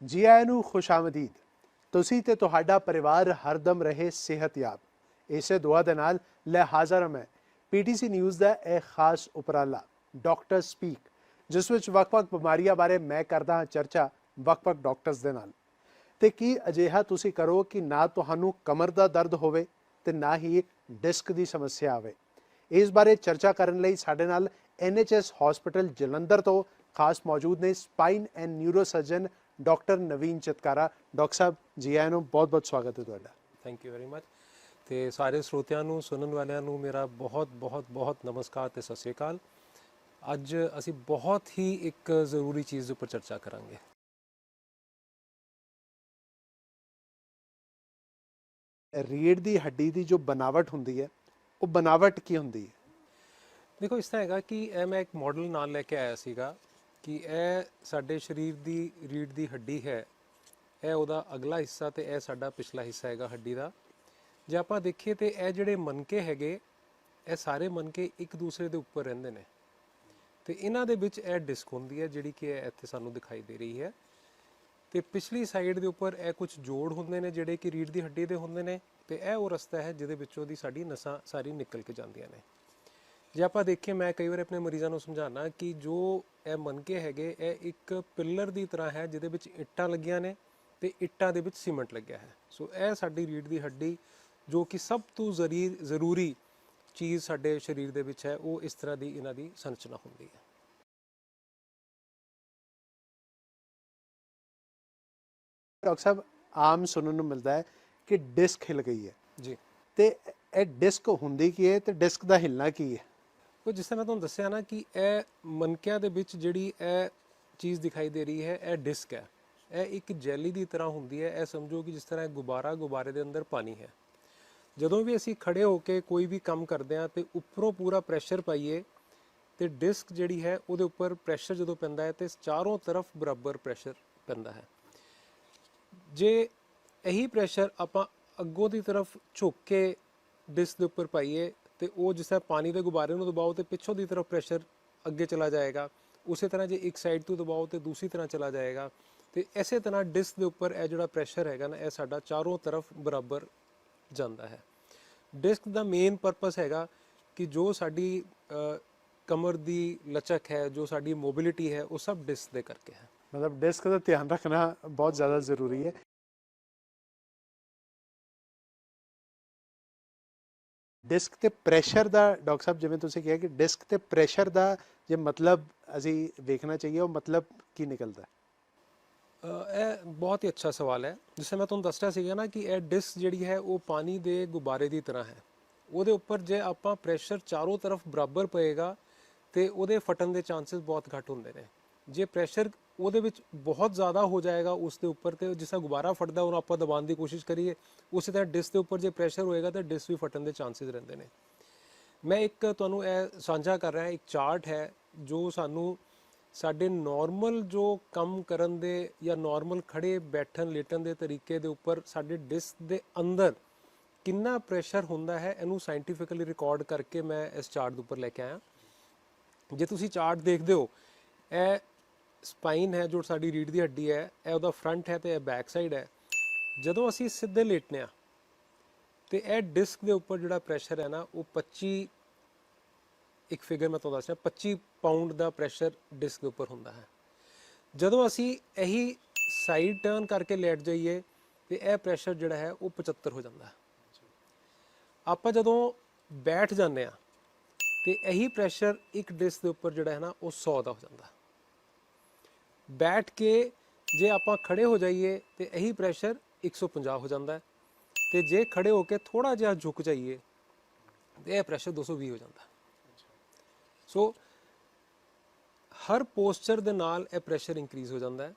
ਜੀ ਆਇਆਂ ਨੂੰ ਖੁਸ਼ਾਮਦੀਦ। ਤੁਸੀਂ ਤੇ ਤੁਹਾਡਾ ਪਰਿਵਾਰ ਹਰਦਮ ਰਹੇ ਸਿਹਤਯਾਬ। ਇਸੇ ਦੁਆ ਦੇ ਨਾਲ ਲੈ ਹਾਜ਼ਰ ਹਾਂ ਮੈਂ ਪੀਟੀਸੀ ਨਿਊਜ਼ ਦਾ ਇਹ ਖਾਸ ਉਪਰਾਲਾ ਡਾਕਟਰ ਸਪੀਕ, ਜਿਸ ਵਿੱਚ ਵੱਖ-ਵੱਖ ਬਿਮਾਰੀਆਂ ਬਾਰੇ ਮੈਂ ਕਰਦਾ ਹਾਂ ਚਰਚਾ ਵੱਖ-ਵੱਖ ਡਾਕਟਰਸ ਦੇ ਨਾਲ। ਤੇ ਕੀ ਅਜਿਹਾ ਤੁਸੀਂ ਕਰੋ ਕਿ ਨਾ ਤੁਹਾਨੂੰ ਕਮਰ ਦਾ ਦਰਦ ਹੋਵੇ ਤੇ ਨਾ ਹੀ ਡਿਸਕ ਦੀ ਸਮੱਸਿਆ ਆਵੇ। ਇਸ ਬਾਰੇ ਚਰਚਾ ਕਰਨ ਲਈ ਸਾਡੇ ਨਾਲ NHS ਹਸਪੀਟਲ ਜਲੰਧਰ ਤੋਂ ਖਾਸ ਮੌਜੂਦ ਨੇ spine and neuro surgeon doctor Naveen Chitkara. Doctor Sahib ji ਆਇਆਂ ਨੂੰ, ਬਹੁਤ ਬਹੁਤ ਸਵਾਗਤ ਹੈ ਤੁਹਾਡਾ। Thank you very much. ਤੇ ਸਾਰੇ ਸਰੋਤਿਆਂ ਨੂੰ, ਸੁਣਨ ਵਾਲਿਆਂ ਨੂੰ ਮੇਰਾ ਬਹੁਤ ਬਹੁਤ ਬਹੁਤ ਨਮਸਕਾਰ ਤੇ ਸਤਿ ਸ਼੍ਰੀ ਅਕਾਲ। ਅੱਜ ਅਸੀਂ ਬਹੁਤ ਹੀ ਇੱਕ ਜ਼ਰੂਰੀ ਚੀਜ਼ ਉੱਪਰ ਚਰਚਾ ਕਰਾਂਗੇ। ਰੀੜ੍ਹ ਦੀ ਹੱਡੀ ਦੀ ਜੋ ਬਣਾਵਟ ਹੁੰਦੀ ਹੈ, ਉਹ ਬਣਾਵਟ ਕੀ ਹੁੰਦੀ ਹੈ? ਦੇਖੋ, ਇਸ ਤਰ੍ਹਾਂ ਹੈਗਾ ਕਿ ਇਹ ਮੈਂ ਇੱਕ ਮਾਡਲ ਨਾਲ ਲੈ ਕੇ ਆਇਆ ਸੀਗਾ ਕਿ ਇਹ ਸਾਡੇ ਸਰੀਰ ਦੀ ਰੀੜ੍ਹ ਦੀ ਹੱਡੀ ਹੈ, ਇਹ ਉਹਦਾ ਅਗਲਾ ਹਿੱਸਾ ਤੇ ਇਹ ਸਾਡਾ ਪਿਛਲਾ ਹਿੱਸਾ ਹੈਗਾ ਹੱਡੀ ਦਾ। ਜੇ ਆਪਾਂ ਦੇਖੀਏ ਤੇ ਇਹ ਜਿਹੜੇ ਮਣਕੇ ਹੈਗੇ, ਇਹ ਸਾਰੇ ਮਣਕੇ ਇੱਕ ਦੂਸਰੇ ਦੇ ਉੱਪਰ ਰਹਿੰਦੇ ਨੇ ਤੇ ਇਹਨਾਂ ਦੇ ਵਿੱਚ ਇਹ ਡਿਸਕ ਹੁੰਦੀ ਹੈ ਜਿਹੜੀ ਕਿ ਇੱਥੇ ਸਾਨੂੰ ਦਿਖਾਈ ਦੇ ਰਹੀ ਹੈ। ਤੇ ਪਿਛਲੀ ਸਾਈਡ ਦੇ ਉੱਪਰ ਇਹ ਕੁਝ ਜੋੜ ਹੁੰਦੇ ਨੇ ਜਿਹੜੇ ਕਿ ਰੀੜ੍ਹ ਦੀ ਹੱਡੀ ਦੇ ਹੁੰਦੇ ਨੇ ਤੇ ਇਹ ਉਹ ਰਸਤਾ ਹੈ ਜਿਹਦੇ ਵਿੱਚੋਂ ਦੀ ਸਾਡੀ ਨਸਾਂ ਸਾਰੀ ਨਿਕਲ ਕੇ ਜਾਂਦੀਆਂ ਨੇ। ਜੇ ਆਪਾਂ ਦੇਖੀਏ, ਮੈਂ ਕਈ ਵਾਰ ਆਪਣੇ ਮਰੀਜ਼ਾਂ ਨੂੰ ਸਮਝਾਉਣਾ ਕਿ ਜੋ ਇਹ ਮਣਕੇ ਹੈਗੇ ਇਹ ਇੱਕ ਪਿੱਲਰ ਦੀ ਤਰ੍ਹਾਂ ਹੈ ਜਿਹਦੇ ਵਿੱਚ ਇੱਟਾਂ ਲੱਗੀਆਂ ਨੇ ਤੇ ਇੱਟਾਂ ਦੇ ਵਿੱਚ ਸੀਮੈਂਟ ਲੱਗਿਆ ਹੈ। ਸੋ ਇਹ ਸਾਡੀ ਰੀੜ੍ਹ ਦੀ ਹੱਡੀ ਜੋ ਕਿ ਸਭ ਤੋਂ ਜ਼ਰੂਰੀ ਚੀਜ਼ ਸਾਡੇ ਸਰੀਰ ਦੇ ਵਿੱਚ ਹੈ, ਉਹ ਇਸ ਤਰ੍ਹਾਂ ਦੀ ਇਹਨਾਂ ਦੀ ਸੰਰਚਨਾ ਹੁੰਦੀ ਹੈ। ਡਾਕਟਰ ਸਾਹਿਬ, ਆਮ ਸੁਣਨ ਨੂੰ ਮਿਲਦਾ ਹੈ ਕਿ ਡਿਸਕ ਹਿੱਲ ਗਈ ਹੈ ਜੀ, ਤੇ ਇਹ ਡਿਸਕ ਹੁੰਦੀ ਕੀ ਹੈ ਤੇ ਡਿਸਕ ਦਾ ਹਿੱਲਣਾ ਕੀ ਹੈ? ਉਹ ਜਿਸ ਤਰ੍ਹਾਂ ਮੈਂ ਤੁਹਾਨੂੰ ਦੱਸਿਆ ਨਾ ਕਿ ਇਹ ਮਣਕਿਆਂ ਦੇ ਵਿੱਚ ਜਿਹੜੀ ਇਹ ਚੀਜ਼ ਦਿਖਾਈ ਦੇ ਰਹੀ ਹੈ, ਇਹ ਡਿਸਕ ਹੈ। ਇਹ ਇੱਕ ਜੈਲੀ ਦੀ ਤਰ੍ਹਾਂ ਹੁੰਦੀ ਹੈ। ਇਹ ਸਮਝੋ ਕਿ ਜਿਸ ਤਰ੍ਹਾਂ ਗੁਬਾਰੇ ਦੇ ਅੰਦਰ ਪਾਣੀ ਹੈ। ਜਦੋਂ ਵੀ ਅਸੀਂ ਖੜੇ ਹੋ ਕੇ ਕੋਈ ਵੀ ਕੰਮ ਕਰਦੇ ਹਾਂ ਤੇ ਉੱਪਰੋਂ ਪੂਰਾ ਪ੍ਰੈਸ਼ਰ ਪਾਈਏ ਤੇ ਡਿਸਕ ਜਿਹੜੀ ਹੈ ਉਹਦੇ ਉੱਪਰ ਪ੍ਰੈਸ਼ਰ ਜਦੋਂ ਪੈਂਦਾ ਹੈ ਤੇ ਚਾਰੋਂ ਤਰਫ ਬਰਾਬਰ ਪ੍ਰੈਸ਼ਰ ਪੈਂਦਾ ਹੈ। ਜੇ ਇਹੀ ਪ੍ਰੈਸ਼ਰ ਆਪਾਂ ਅੱਗੋਂ ਦੀ ਤਰਫ ਝੁੱਕ ਕੇ ਡਿਸਕ ਦੇ ਉੱਪਰ ਪਾਈਏ ਤੇ ਉਹ ਜਿਸ ਤਰ੍ਹਾਂ ਪਾਣੀ ਦੇ ਗੁਬਾਰੇ ਨੂੰ ਦਬਾਓ ਤੇ ਪਿੱਛੋਂ ਦੀ ਤਰਫ ਪ੍ਰੈਸ਼ਰ ਅੱਗੇ ਚਲਾ ਜਾਏਗਾ। ਉਸੇ ਤਰ੍ਹਾਂ ਜੇ ਇੱਕ ਸਾਈਡ ਤੋਂ ਦਬਾਓ ਤੇ ਦੂਸਰੀ ਤਰ੍ਹਾਂ ਚਲਾ ਜਾਏਗਾ। ਤੇ ਇਸੇ ਤਰ੍ਹਾਂ ਡਿਸਕ ਦੇ ਉੱਪਰ ਇਹ ਜਿਹੜਾ ਪ੍ਰੈਸ਼ਰ ਹੈਗਾ ਨਾ, ਇਹ ਸਾਡਾ ਚਾਰੋਂ ਤਰਫ ਬਰਾਬਰ ਜਾਂਦਾ ਹੈ। ਡਿਸਕ ਦਾ ਮੇਨ ਪਰਪਸ ਹੈਗਾ ਕਿ ਜੋ ਸਾਡੀ ਕਮਰ ਦੀ ਲਚਕ ਹੈ, ਜੋ ਸਾਡੀ ਮੋਬਿਲਿਟੀ ਹੈ, ਉਹ ਸਭ ਡਿਸਕ ਦੇ ਕਰਕੇ ਹੈ। ਮਤਲਬ ਡਿਸਕ ਦਾ ਧਿਆਨ ਰੱਖਣਾ ਬਹੁਤ ਜ਼ਿਆਦਾ ਜ਼ਰੂਰੀ ਹੈ। ਡਿਸਕ ਤੇ ਪ੍ਰੈਸ਼ਰ ਦਾ, ਡਾਕਟਰ ਸਾਹਿਬ ਜਿਵੇਂ ਤੁਸੀਂ ਕਿਹਾ ਕਿ ਡਿਸਕ ਤੇ ਪ੍ਰੈਸ਼ਰ ਦਾ ਜੇ ਮਤਲਬ ਅਸੀਂ ਵੇਖਣਾ ਚਾਹੀਏ, ਉਹ ਮਤਲਬ ਕੀ ਨਿਕਲਦਾ? ਇਹ ਬਹੁਤ ਹੀ ਅੱਛਾ ਸਵਾਲ ਹੈ। ਜਿਸ ਤਰ੍ਹਾਂ ਮੈਂ ਤੁਹਾਨੂੰ ਦੱਸ ਰਿਹਾ ਸੀਗਾ ਨਾ ਕਿ ਇਹ ਡਿਸਕ ਜਿਹੜੀ ਹੈ ਉਹ ਪਾਣੀ ਦੇ ਗੁਬਾਰੇ ਦੀ ਤਰ੍ਹਾਂ ਹੈ। ਉਹਦੇ ਉੱਪਰ ਜੇ ਆਪਾਂ ਪ੍ਰੈਸ਼ਰ ਚਾਰੋਂ ਤਰਫ ਬਰਾਬਰ ਪਏਗਾ ਤੇ ਉਹਦੇ ਫਟਣ ਦੇ ਚਾਂਸਸ ਬਹੁਤ ਘੱਟ ਹੁੰਦੇ ਨੇ। ਜੇ ਪ੍ਰੈਸ਼ਰ ਉਹਦੇ ਵਿੱਚ ਬਹੁਤ ਜ਼ਿਆਦਾ ਹੋ ਜਾਏਗਾ ਉਸ ਦੇ ਉੱਪਰ, ਤੇ ਜਿਸ ਤਰ੍ਹਾਂ ਗੁਬਾਰਾ ਫਟਦਾ ਉਹਨੂੰ ਆਪਾਂ ਦਬਾਉਣ ਦੀ ਕੋਸ਼ਿਸ਼ ਕਰੀਏ, ਉਸੇ ਤਰ੍ਹਾਂ ਡਿਸਕ ਦੇ ਉੱਪਰ ਜੇ ਪ੍ਰੈਸ਼ਰ ਹੋਏਗਾ ਤਾਂ ਡਿਸਕ ਵੀ ਫਟਣ ਦੇ ਚਾਂਸਸ ਰਹਿੰਦੇ ਨੇ। ਮੈਂ ਇੱਕ ਤੁਹਾਨੂੰ ਇਹ ਸਾਂਝਾ ਕਰ ਰਿਹਾ, ਇੱਕ ਚਾਰਟ ਹੈ ਜੋ ਸਾਨੂੰ ਸਾਡੇ ਨੋਰਮਲ ਜੋ ਕੰਮ ਕਰਨ ਦੇ ਜਾਂ ਨੋਰਮਲ ਖੜੇ ਬੈਠਣ ਲੇਟਣ ਦੇ ਤਰੀਕੇ ਦੇ ਉੱਪਰ ਸਾਡੇ ਡਿਸਕ ਦੇ ਅੰਦਰ ਕਿੰਨਾ ਪ੍ਰੈਸ਼ਰ ਹੁੰਦਾ ਹੈ, ਇਹਨੂੰ ਸਾਇੰਟੀਫਿਕਲੀ ਰਿਕਾਰਡ ਕਰਕੇ ਮੈਂ ਇਸ ਚਾਰਟ ਦੇ ਉੱਪਰ ਲੈ ਕੇ ਆਇਆ। ਜੇ ਤੁਸੀਂ ਚਾਰਟ ਦੇਖਦੇ ਹੋ, ਇਹ ਸਪਾਈਨ ਹੈ ਜੋ ਸਾਡੀ ਰੀੜ੍ਹ ਦੀ ਹੱਡੀ ਹੈ, ਇਹ ਉਹਦਾ ਫਰੰਟ ਹੈ ਤੇ ਇਹ ਬੈਕ ਸਾਈਡ ਹੈ। ਜਦੋਂ ਅਸੀਂ ਸਿੱਧੇ ਲੇਟਨੇ ਆ ਤੇ ਇਹ ਡਿਸਕ ਦੇ ਉੱਪਰ ਜਿਹੜਾ ਪ੍ਰੈਸ਼ਰ ਹੈ ਨਾ, ਉਹ 25, ਇੱਕ ਫਿਗਰ ਮੈਂ ਤੁਹਾਨੂੰ ਦੱਸ ਰਿਹਾ, 25 ਪਾਉਂਡ ਦਾ ਪ੍ਰੈਸ਼ਰ ਡਿਸਕ ਦੇ ਉੱਪਰ ਹੁੰਦਾ ਹੈ। ਜਦੋਂ ਅਸੀਂ ਇਹੀ ਸਾਈਡ ਟਰਨ ਕਰਕੇ ਲੇਟ ਜਾਈਏ ਤੇ ਇਹ ਪ੍ਰੈਸ਼ਰ ਜਿਹੜਾ ਹੈ ਉਹ 75 ਹੋ ਜਾਂਦਾ ਹੈ। ਆਪਾਂ ਜਦੋਂ ਬੈਠ ਜਾਂਦੇ ਆ ਤੇ ਇਹੀ ਪ੍ਰੈਸ਼ਰ ਇੱਕ ਡਿਸਕ ਦੇ ਉੱਪਰ ਜਿਹੜਾ ਹੈ ਨਾ ਉਹ 100 ਦਾ ਹੋ ਜਾਂਦਾ। ਬੈਠ ਕੇ ਜੇ ਆਪਾਂ ਖੜੇ ਹੋ ਜਾਈਏ ਤੇ ਇਹੀ ਪ੍ਰੈਸ਼ਰ 150 ਹੋ ਜਾਂਦਾ ਤੇ ਜੇ ਖੜੇ ਹੋ ਕੇ ਥੋੜਾ ਜਿਹਾ ਝੁਕ ਜਾਈਏ ਤੇ ਇਹ ਪ੍ਰੈਸ਼ਰ 220 ਹੋ ਜਾਂਦਾ। ਸੋ ਹਰ ਪੋਸਚਰ ਦੇ ਨਾਲ ਇਹ ਪ੍ਰੈਸ਼ਰ ਇੰਕਰੀਜ਼ ਹੋ ਜਾਂਦਾ ਹੈ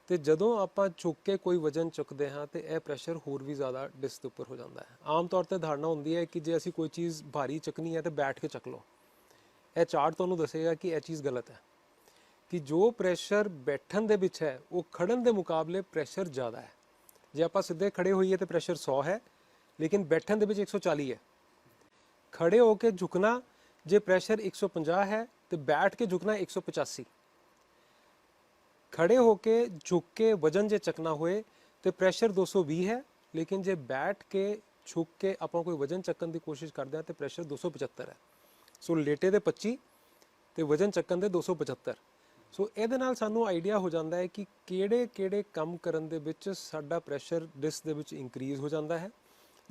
ਤੇ ਜਦੋਂ ਆਪਾਂ ਝੁਕ ਕੇ ਕੋਈ ਵਜ਼ਨ ਚੁੱਕਦੇ ਹਾਂ ਤੇ ਇਹ ਪ੍ਰੈਸ਼ਰ ਹੋਰ ਵੀ ਜ਼ਿਆਦਾ ਡਿਸਕ ਦੇ ਉੱਪਰ ਹੋ ਜਾਂਦਾ ਹੈ। ਆਮ ਤੌਰ ਤੇ ਧਾਰਨਾ ਹੁੰਦੀ ਹੈ ਕਿ ਜੇ ਅਸੀਂ ਕੋਈ ਚੀਜ਼ ਭਾਰੀ ਚੱਕਣੀ ਹੈ ਤੇ ਬੈਠ ਕੇ ਚੱਕ ਲਓ। ਇਹ ਚਾਰਟ ਤੁਹਾਨੂੰ ਦੱਸੇਗਾ ਕਿ ਇਹ ਚੀਜ਼ ਗਲਤ ਹੈ, ਕਿ ਜੋ ਪ੍ਰੈਸ਼ਰ ਬੈਠਣ ਦੇ ਵਿੱਚ ਹੈ ਉਹ ਖੜਨ ਦੇ ਮੁਕਾਬਲੇ ਪ੍ਰੈਸ਼ਰ ਜ਼ਿਆਦਾ ਹੈ। ਜੇ ਆਪਾਂ ਸਿੱਧੇ ਖੜੇ ਹੋਈਏ ਤੇ ਪ੍ਰੈਸ਼ਰ 100 ਹੈ, ਲੇਕਿਨ ਬੈਠਣ ਦੇ ਵਿੱਚ 140 ਹੈ। ਖੜੇ ਹੋ ਕੇ ਝੁਕਣਾ ਜੇ ਪ੍ਰੈਸ਼ਰ 150 ਹੈ ਤੇ ਬੈਠ ਕੇ ਝੁਕਣਾ 185। ਖੜੇ ਹੋ ਕੇ ਝੁਕ ਕੇ ਵਜਨ ਜੇ ਚੱਕਣਾ ਹੋਏ ਤੇ ਪ੍ਰੈਸ਼ਰ 220 ਹੈ, ਲੇਕਿਨ ਜੇ ਬੈਠ ਕੇ ਝੁਕ ਕੇ ਆਪਾਂ ਕੋਈ ਵਜਨ ਚੱਕਣ ਦੀ ਕੋਸ਼ਿਸ਼ ਕਰਦੇ ਹਾਂ ਤੇ ਪ੍ਰੈਸ਼ਰ 275 ਹੈ। ਸੋ ਲੇਟੇ ਦੇ 25 ਤੇ ਵਜਨ ਚੱਕਣ ਦੇ 275। ਸੋ ਇਹਦੇ ਨਾਲ ਸਾਨੂੰ ਆਈਡੀਆ ਹੋ ਜਾਂਦਾ ਹੈ ਕਿ ਕਿਹੜੇ ਕਿਹੜੇ ਕੰਮ ਕਰਨ ਦੇ ਵਿੱਚ ਸਾਡਾ ਪ੍ਰੈਸ਼ਰ ਡਿਸਕ ਦੇ ਵਿੱਚ ਇੰਕਰੀਜ਼ ਹੋ ਜਾਂਦਾ ਹੈ।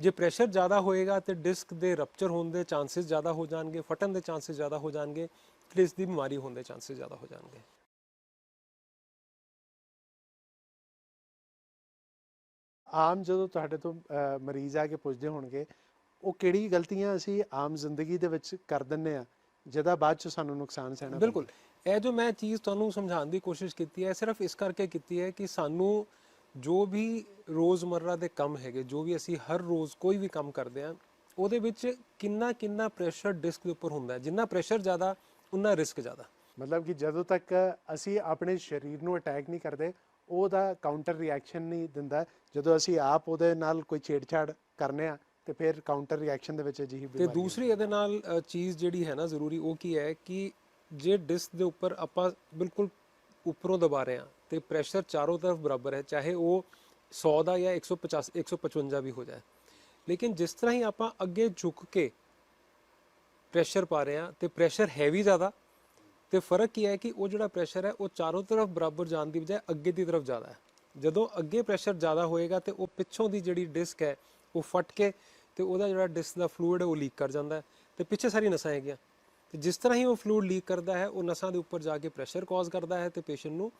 ਜੇ ਪ੍ਰੈਸ਼ਰ ਜ਼ਿਆਦਾ ਹੋਏਗਾ ਤੇ ਡਿਸਕ ਦੇ ਰਪਚਰ ਹੋਣ ਦੇ ਚਾਂਸਸ ਜ਼ਿਆਦਾ ਹੋ ਜਾਣਗੇ, ਫਟਣ ਦੇ ਚਾਂਸਸ ਜ਼ਿਆਦਾ ਹੋ ਜਾਣਗੇ, ਡਿਸਕ ਦੀ ਬਿਮਾਰੀ ਹੋਣ ਦੇ ਚਾਂਸਸ ਜ਼ਿਆਦਾ ਹੋ ਜਾਣਗੇ। ਆਮ ਜਦੋਂ ਤੁਹਾਡੇ ਤੋਂ ਮਰੀਜ਼ ਆ ਕੇ ਪੁੱਛਦੇ ਹੋਣਗੇ, ਉਹ ਕਿਹੜੀ ਗਲਤੀਆਂ ਅਸੀਂ ਆਮ ਜ਼ਿੰਦਗੀ ਦੇ ਵਿੱਚ ਕਰ ਦਿੰਦੇ ਆ ਜਿਹਦਾ ਬਾਅਦ ਚ ਸਾਨੂੰ ਨੁਕਸਾਨ ਸਹਿਣਾ ਪੈਂਦਾ? ਬਿਲਕੁਲ, ਇਹ ਜੋ ਮੈਂ ਚੀਜ਼ ਤੁਹਾਨੂੰ ਸਮਝਾਉਣ ਦੀ ਕੋਸ਼ਿਸ਼ ਕੀਤੀ ਹੈ ਸਿਰਫ ਇਸ ਕਰਕੇ ਕੀਤੀ ਹੈ ਕਿ ਸਾਨੂੰ ਜੋ ਵੀ ਰੋਜ਼ਮਰਰਾ ਦੇ ਕੰਮ ਹੈਗੇ, ਜੋ ਵੀ ਅਸੀਂ ਹਰ ਰੋਜ਼ ਕੋਈ ਵੀ ਕੰਮ ਕਰਦੇ ਹਾਂ, ਉਹਦੇ ਵਿੱਚ ਕਿੰਨਾ ਕਿੰਨਾ ਪ੍ਰੈਸ਼ਰ ਡਿਸਕ ਦੇ ਉੱਪਰ ਹੁੰਦਾ ਹੈ। ਜਿੰਨਾ ਪ੍ਰੈਸ਼ਰ ਜ਼ਿਆਦਾ ਉਨਾ ਰਿਸਕ ਜ਼ਿਆਦਾ। ਮਤਲਬ ਕਿ ਜਦੋਂ ਤੱਕ ਅਸੀਂ ਆਪਣੇ ਸਰੀਰ ਨੂੰ ਅਟੈਕ ਨਹੀਂ ਕਰਦੇ, ਉਹਦਾ ਕਾਊਂਟਰ ਰਿਐਕਸ਼ਨ ਨਹੀਂ ਦਿੰਦਾ। ਜਦੋਂ ਅਸੀਂ ਆਪ ਉਹਦੇ ਨਾਲ ਕੋਈ ਛੇੜਛਾੜ ਕਰਨੇ ਆ ਤੇ ਫਿਰ ਕਾਊਂਟਰ ਰਿਐਕਸ਼ਨ ਦੇ ਵਿੱਚ ਅਜਿਹੀ ਤੇ ਬਿਮਾਰੀ ਦੂਸਰੀ ਇਹਦੇ ਨਾਲ ਚੀਜ਼ ਜਿਹੜੀ ਹੈ ਨਾ ਜ਼ਰੂਰੀ, ਉਹ ਕੀ ਹੈ ਕਿ ਜੇ ਡਿਸਕ ਦੇ ਉੱਪਰ ਆਪਾਂ ਬਿਲਕੁਲ ਉੱਪਰੋਂ ਦਬਾ ਰਹੇ ਹਾਂ ਤੇ ਪ੍ਰੈਸ਼ਰ ਚਾਰੋਂ ਤਰਫ ਬਰਾਬਰ ਹੈ, ਚਾਹੇ ਉਹ 100 ਦਾ ਜਾਂ 150 155 ਵੀ ਹੋ ਜਾਏ, ਲੇਕਿਨ ਜਿਸ ਤਰ੍ਹਾਂ ਹੀ ਆਪਾਂ ਅੱਗੇ ਝੁਕ ਕੇ ਪ੍ਰੈਸ਼ਰ ਪਾ ਰਹੇ ਹਾਂ ਤੇ ਪ੍ਰੈਸ਼ਰ ਹੈਵੀ ਜ਼ਿਆਦਾ, ਤੇ ਫਰਕ ਕੀ ਹੈ ਕਿ ਉਹ ਜਿਹੜਾ ਪ੍ਰੈਸ਼ਰ ਹੈ ਉਹ ਚਾਰੋਂ ਤਰਫ ਬਰਾਬਰ ਜਾਣ ਦੀ ਬਜਾਏ ਅੱਗੇ ਦੀ ਤਰਫ ਜ਼ਿਆਦਾ ਹੈ। ਜਦੋਂ ਅੱਗੇ ਪ੍ਰੈਸ਼ਰ ਜ਼ਿਆਦਾ ਹੋਏਗਾ ਤੇ ਉਹ ਪਿੱਛੋਂ ਦੀ ਜਿਹੜੀ ਡਿਸਕ ਹੈ ਉਹ ਫਟ ਕੇ ਤੇ ਉਹਦਾ ਜਿਹੜਾ ਡਿਸਕ ਦਾ ਫਲੂਇਡ ਹੈ ਉਹ ਲੀਕ ਕਰ ਜਾਂਦਾ ਹੈ ਤੇ ਪਿੱਛੇ ਸਾਰੀ ਨਸਾਂ ਹੈਗੀਆਂ, ਤੇ ਜਿਸ ਤਰ੍ਹਾਂ ਹੀ ਉਹ ਫਲੂਇਡ ਲੀਕ ਕਰਦਾ ਹੈ ਉਹ ਨਸਾਂ ਦੇ ਉੱਪਰ ਜਾ ਕੇ ਪ੍ਰੈਸ਼ਰ ਕਾਜ਼ ਕਰਦਾ ਹੈ ਤੇ ਪੇਸ਼ੈਂਟ ਨੂੰ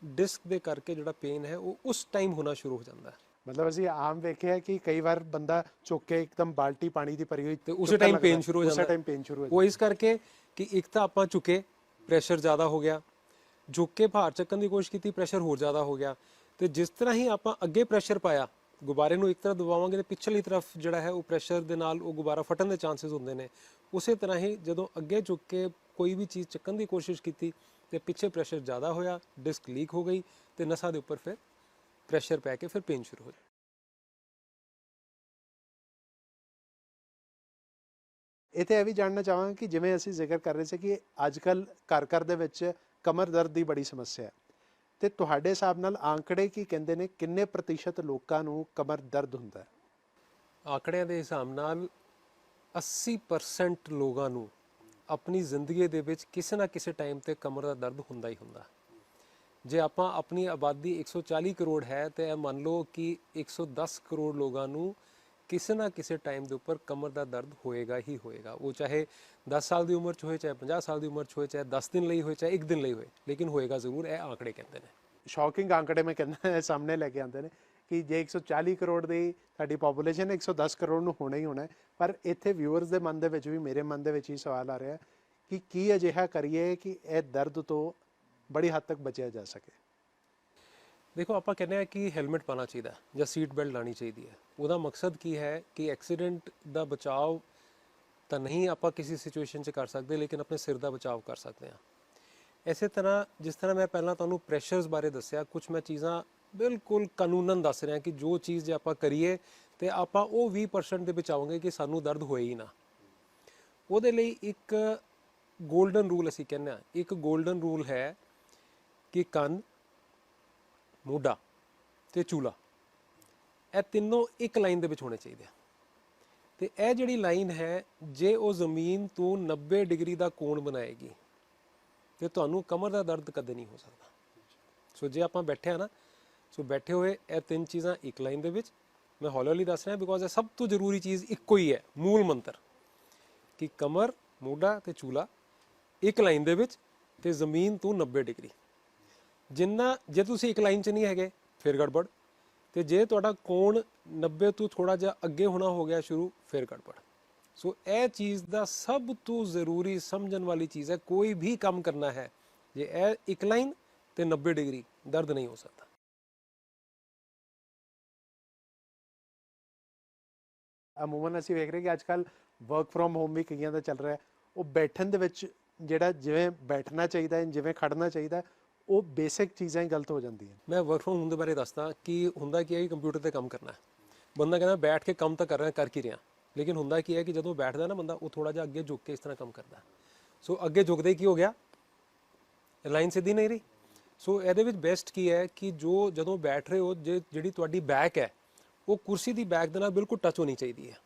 ਡਿਸਕ ਦੇ ਕਰਕੇ ਜਿਹੜਾ ਪੇਨ ਹੈ ਉਹ ਉਸ ਟਾਈਮ ਹੋਣਾ ਸ਼ੁਰੂ ਹੋ ਜਾਂਦਾ ਹੈ। ਮਤਲਬ ਅਸੀਂ ਆਮ ਵੇਖਿਆ ਕਿ ਕਈ ਵਾਰ ਬੰਦਾ ਚੁੱਕ ਕੇ ਇੱਕਦਮ ਬਾਲਟੀ ਪਾਣੀ ਦੀ ਭਰੀ ਹੋਈ ਤੇ ਉਸੇ ਟਾਈਮ ਪੇਨ ਸ਼ੁਰੂ ਹੋ ਜਾਂਦਾ ਉਸੇ ਟਾਈਮ ਪੇਨ ਸ਼ੁਰੂ ਹੋ ਉਹ ਇਸ ਕਰਕੇ ਕਿ ਇੱਕ ਤਾਂ ਆਪਾਂ ਝੁਕੇ, ਪ੍ਰੈਸ਼ਰ ਜ਼ਿਆਦਾ ਹੋ ਗਿਆ, ਝੁਕ ਕੇ ਭਾਰ ਚੱਕਣ ਦੀ ਕੋਸ਼ਿਸ਼ ਕੀਤੀ, ਪ੍ਰੈਸ਼ਰ ਹੋਰ ਜ਼ਿਆਦਾ ਹੋ ਗਿਆ, ਤੇ ਜਿਸ ਤਰ੍ਹਾਂ ਹੀ ਆਪਾਂ ਅੱਗੇ ਪ੍ਰੈਸ਼ਰ ਪਾਇਆ, ਗੁਬਾਰੇ ਨੂੰ ਇੱਕ ਤਰ੍ਹਾਂ ਦਬਾਵਾਂਗੇ ਤੇ ਪਿਛਲੀ ਤਰਫ ਜਿਹੜਾ ਹੈ ਉਹ ਪ੍ਰੈਸ਼ਰ ਦੇ ਨਾਲ ਉਹ ਗੁਬਾਰਾ ਫਟਣ ਦੇ ਚਾਂਸਸ ਹੁੰਦੇ ਨੇ। ਉਸੇ ਤਰ੍ਹਾਂ ਹੀ ਜਦੋਂ ਅੱਗੇ ਝੁਕ ਕੇ ਕੋਈ ਵੀ ਚੀਜ਼ ਚੱਕਣ ਦੀ ਕੋਸ਼ਿਸ਼ ਕੀਤੀ ਤੇ ਪਿੱਛੇ ਪ੍ਰੈਸ਼ਰ ਜ਼ਿਆਦਾ ਹੋਇਆ, ਡਿਸਕ ਲੀਕ ਹੋ ਗਈ ਤੇ ਨਸਾਂ ਦੇ ਉੱਪਰ ਫਿਰ ਪ੍ਰੈਸ਼ਰ ਪੈ ਕੇ ਫਿਰ ਪੇਨ ਸ਼ੁਰੂ ਹੋ ਜਾਏ। ਇੱਥੇ ਇਹ ਵੀ ਜਾਣਨਾ ਚਾਹਾਂਗਾ ਕਿ ਜਿਵੇਂ ਅਸੀਂ ਜ਼ਿਕਰ ਕਰ ਰਹੇ ਸੀ ਕਿ ਅੱਜ ਕੱਲ੍ਹ ਘਰ ਘਰ ਦੇ ਵਿੱਚ ਕਮਰ ਦਰਦ ਦੀ ਬੜੀ ਸਮੱਸਿਆ ਹੈ, ਤੇ ਤੁਹਾਡੇ ਹਿਸਾਬ ਨਾਲ ਆંકੜੇ ਕੀ ਕਹਿੰਦੇ ਨੇ, ਕਿੰਨੇ ਪ੍ਰਤੀਸ਼ਤ ਲੋਕਾਂ ਨੂੰ ਕਮਰ ਦਰਦ ਹੁੰਦਾ ਹੈ? ਆંકੜਿਆਂ ਦੇ ਹਿਸਾਬ ਨਾਲ 80% ਲੋਕਾਂ ਨੂੰ ਆਪਣੀ ਜ਼ਿੰਦਗੀ ਦੇ ਵਿੱਚ ਕਿਸੇ ਨਾ ਕਿਸੇ ਟਾਈਮ ਤੇ ਕਮਰ ਦਾ ਦਰਦ ਹੁੰਦਾ ਹੀ ਹੁੰਦਾ। ਜੇ ਆਪਾਂ ਆਪਣੀ ਆਬਾਦੀ 140 ਕਰੋੜ ਹੈ ਤੇ ਇਹ ਮੰਨ ਲਓ ਕਿ 110 ਕਰੋੜ ਲੋਕਾਂ ਨੂੰ ਕਿਸੇ ਨਾ ਕਿਸੇ ਟਾਈਮ ਦੇ ਉੱਪਰ ਕਮਰ ਦਾ ਦਰਦ ਹੋਏਗਾ ਹੀ ਹੋਏਗਾ। ਉਹ ਚਾਹੇ 10 ਸਾਲ ਦੀ ਉਮਰ 'ਚ ਹੋਏ, ਚਾਹੇ 50 ਸਾਲ ਦੀ ਉਮਰ 'ਚ ਹੋਏ, ਚਾਹੇ 10 ਦਿਨ ਲਈ ਹੋਏ, ਚਾਹੇ 1 ਦਿਨ ਲਈ ਹੋਏ, ਲੇਕਿਨ ਹੋਏਗਾ ਜ਼ਰੂਰ। ਇਹ ਆંકੜੇ ਕਹਿੰਦੇ ਨੇ। ਸ਼ੌਕਿੰਗ ਆંકੜੇ ਮੈਂ ਕਹਿੰਦਾ ਸਾਹਮਣੇ ਲੈ ਕੇ ਆਉਂਦੇ ਨੇ ਕਿ ਜੇ 140 ਕਰੋੜ ਦੀ ਸਾਡੀ ਪੋਪੂਲੇਸ਼ਨ 110 ਕਰੋੜ ਨੂੰ ਹੋਣਾ ਹੀ ਹੋਣਾ ਹੈ। ਪਰ ਇੱਥੇ ਵਿਊਅਰਸ ਦੇ ਮਨ ਦੇ ਵਿੱਚ ਵੀ, ਮੇਰੇ ਮਨ ਦੇ ਵਿੱਚ ਹੀ ਸਵਾਲ ਆ ਰਿਹਾ ਕਿ ਕੀ ਅਜਿਹਾ ਕਰੀਏ ਕਿ ਇਹ ਦਰਦ ਤੋਂ ਬੜੀ ਹੱਦ ਤੱਕ ਬਚਿਆ ਜਾ ਸਕੇ? ਦੇਖੋ, ਆਪਾਂ ਕਹਿੰਦੇ ਆ ਕਿ ਹੈਲਮਟ ਪਾਉਣਾ ਚਾਹੀਦਾ ਜਾਂ ਸੀਟ ਬੈਲਟ ਲਾਣੀ ਚਾਹੀਦੀ ਹੈ। ਉਹਦਾ ਮਕਸਦ ਕੀ ਹੈ ਕਿ ਐਕਸੀਡੈਂਟ ਦਾ ਬਚਾਅ ਤਾਂ ਨਹੀਂ ਆਪਾਂ ਕਿਸੇ ਸਿਚੁਏਸ਼ਨ 'ਚ ਕਰ ਸਕਦੇ, ਲੇਕਿਨ ਆਪਣੇ ਸਿਰ ਦਾ ਬਚਾਅ ਕਰ ਸਕਦੇ ਹਾਂ। ਇਸੇ ਤਰ੍ਹਾਂ ਜਿਸ ਤਰ੍ਹਾਂ ਮੈਂ ਪਹਿਲਾਂ ਤੁਹਾਨੂੰ ਪ੍ਰੈਸ਼ਰਸ ਬਾਰੇ ਦੱਸਿਆ, ਕੁਝ ਮੈਂ ਚੀਜ਼ਾਂ ਬਿਲਕੁਲ ਕਾਨੂੰਨਨ ਦੱਸ ਰਿਹਾ ਕਿ ਜੋ ਚੀਜ਼ ਜੇ ਆਪਾਂ ਕਰੀਏ ਤੇ ਆਪਾਂ ਉਹ 20% ਦੇ ਬਚਾਵਾਂਗੇ ਕਿ ਸਾਨੂੰ ਦਰਦ ਹੋਏ ਹੀ ਨਾ। ਉਹਦੇ ਲਈ ਇੱਕ ਗੋਲਡਨ ਰੂਲ ਅਸੀਂ ਕਹਿੰਦੇ ਹਾਂ, ਇੱਕ ਗੋਲਡਨ ਰੂਲ ਹੈ ਕਿ ਕੰਨ, ਮੋਢਾ ਤੇ ਚੂਲਾ, ਇਹ ਤਿੰਨੋਂ ਇੱਕ ਲਾਈਨ ਦੇ ਵਿੱਚ ਹੋਣੇ ਚਾਹੀਦੇ ਆ। ਤੇ ਇਹ ਜਿਹੜੀ ਲਾਈਨ ਹੈ, ਜੇ ਉਹ ਜ਼ਮੀਨ ਤੋਂ 90 ਡਿਗਰੀ ਦਾ ਕੋਣ ਬਣਾਏਗੀ ਤੇ ਤੁਹਾਨੂੰ ਕਮਰ ਦਾ ਦਰਦ ਕਦੇ ਨਹੀਂ ਹੋ ਸਕਦਾ। ਸੋ ਜੇ ਆਪਾਂ ਬੈਠੇ ਆ ਨਾ, ਸੋ ਬੈਠੇ ਹੋਏ ਇਹ ਤਿੰਨ ਚੀਜ਼ਾਂ ਇੱਕ ਲਾਈਨ ਦੇ ਵਿੱਚ, ਮੈਂ ਹੌਲੀ ਹੌਲੀ ਦੱਸ ਰਿਹਾ ਬਿਕੋਜ਼ ਇਹ ਸਭ ਤੋਂ ਜ਼ਰੂਰੀ ਚੀਜ਼ ਇੱਕੋ ਹੀ ਹੈ, ਮੂਲ ਮੰਤਰ ਕਿ ਕਮਰ, ਮੋਢਾ ਤੇ ਚੂਲਾ ਇੱਕ ਲਾਈਨ ਦੇ ਵਿੱਚ ਤੇ ਜ਼ਮੀਨ ਤੋਂ 90 ਡਿਗਰੀ। ਜਿੰਨਾ ਜੇ ਤੁਸੀਂ ਇੱਕ ਲਾਈਨ 'ਚ ਨਹੀਂ ਹੈਗੇ ਫਿਰ ਗੜਬੜ, ਤੇ ਜੇ ਤੁਹਾਡਾ ਕੋਣ 90 ਤੋਂ ਥੋੜਾ ਜਿਹਾ ਅੱਗੇ ਹੋਣਾ ਹੋ ਗਿਆ ਸ਼ੁਰੂ, ਫਿਰ ਗੜਬੜ। ਸੋ ਇਹ ਚੀਜ਼ ਦਾ ਸਭ ਤੋਂ ਜ਼ਰੂਰੀ ਸਮਝਣ ਵਾਲੀ ਚੀਜ਼ ਹੈ, ਕੋਈ ਵੀ ਕੰਮ ਕਰਨਾ ਹੈ ਜੇ ਇਹ ਇੱਕ ਲਾਈਨ ਤੇ 90 ਡਿਗਰੀ, ਦਰਦ ਨਹੀਂ ਹੋ ਸਕਦਾ। ਅਮੂਮਨ ਅਸੀਂ ਵੇਖ ਰਹੇ ਕਿ ਅੱਜ ਕੱਲ੍ਹ ਵਰਕ ਫਰੋਮ ਹੋਮ ਵੀ ਕਈਆਂ ਦਾ ਚੱਲ ਰਿਹਾ, ਉਹ ਬੈਠਣ ਦੇ ਵਿੱਚ ਜਿਹੜਾ ਜਿਵੇਂ ਬੈਠਣਾ ਚਾਹੀਦਾ ਹੈ, ਜਿਵੇਂ ਖੜਨਾ ਚਾਹੀਦਾ, ਉਹ ਬੇਸਿਕ ਚੀਜ਼ਾਂ ਹੀ ਗਲਤ ਹੋ ਜਾਂਦੀਆਂ। ਮੈਂ ਵਰਕ ਫਰੋਮ ਹੋਮ ਦੇ ਬਾਰੇ ਦੱਸਦਾ ਕਿ ਹੁੰਦਾ ਕੀ ਹੈ ਕਿ ਕੰਪਿਊਟਰ ਤੇ ਕੰਮ ਕਰਨਾ ਹੈ। ਬੰਦਾ ਕਹਿੰਦਾ ਬੈਠ ਕੇ ਕੰਮ ਤਾਂ ਕਰ ਰਿਹਾ, ਕਰ ਕੀ ਰਿਹਾ, ਲੇਕਿਨ ਹੁੰਦਾ ਕੀ ਹੈ ਕਿ ਜਦੋਂ ਬੈਠਦਾ ਨਾ ਬੰਦਾ, ਉਹ ਥੋੜਾ ਜਿਹਾ ਅੱਗੇ ਝੁਕ ਕੇ ਇਸ ਤਰ੍ਹਾਂ ਕੰਮ ਕਰਦਾ। ਸੋ ਅੱਗੇ ਝੁਕਦੇ ਕੀ ਹੋ ਗਿਆ, ਲਾਈਨ ਸਿੱਧੀ ਨਹੀਂ ਰਹੀ। ਸੋ ਇਹਦੇ ਵਿੱਚ ਬੈਸਟ ਕੀ ਹੈ ਕਿ ਜੋ ਜਦੋਂ ਬੈਠ ਰਹੇ ਹੋ ਜਿਹੜੀ ਤੁਹਾਡੀ ਬੈਕ ਹੈ ਉਹ ਕੁਰਸੀ ਦੀ ਬੈਕ ਦੇ ਨਾਲ ਬਿਲਕੁਲ ਟੱਚ ਹੋਣੀ ਚਾਹੀਦੀ ਹੈ।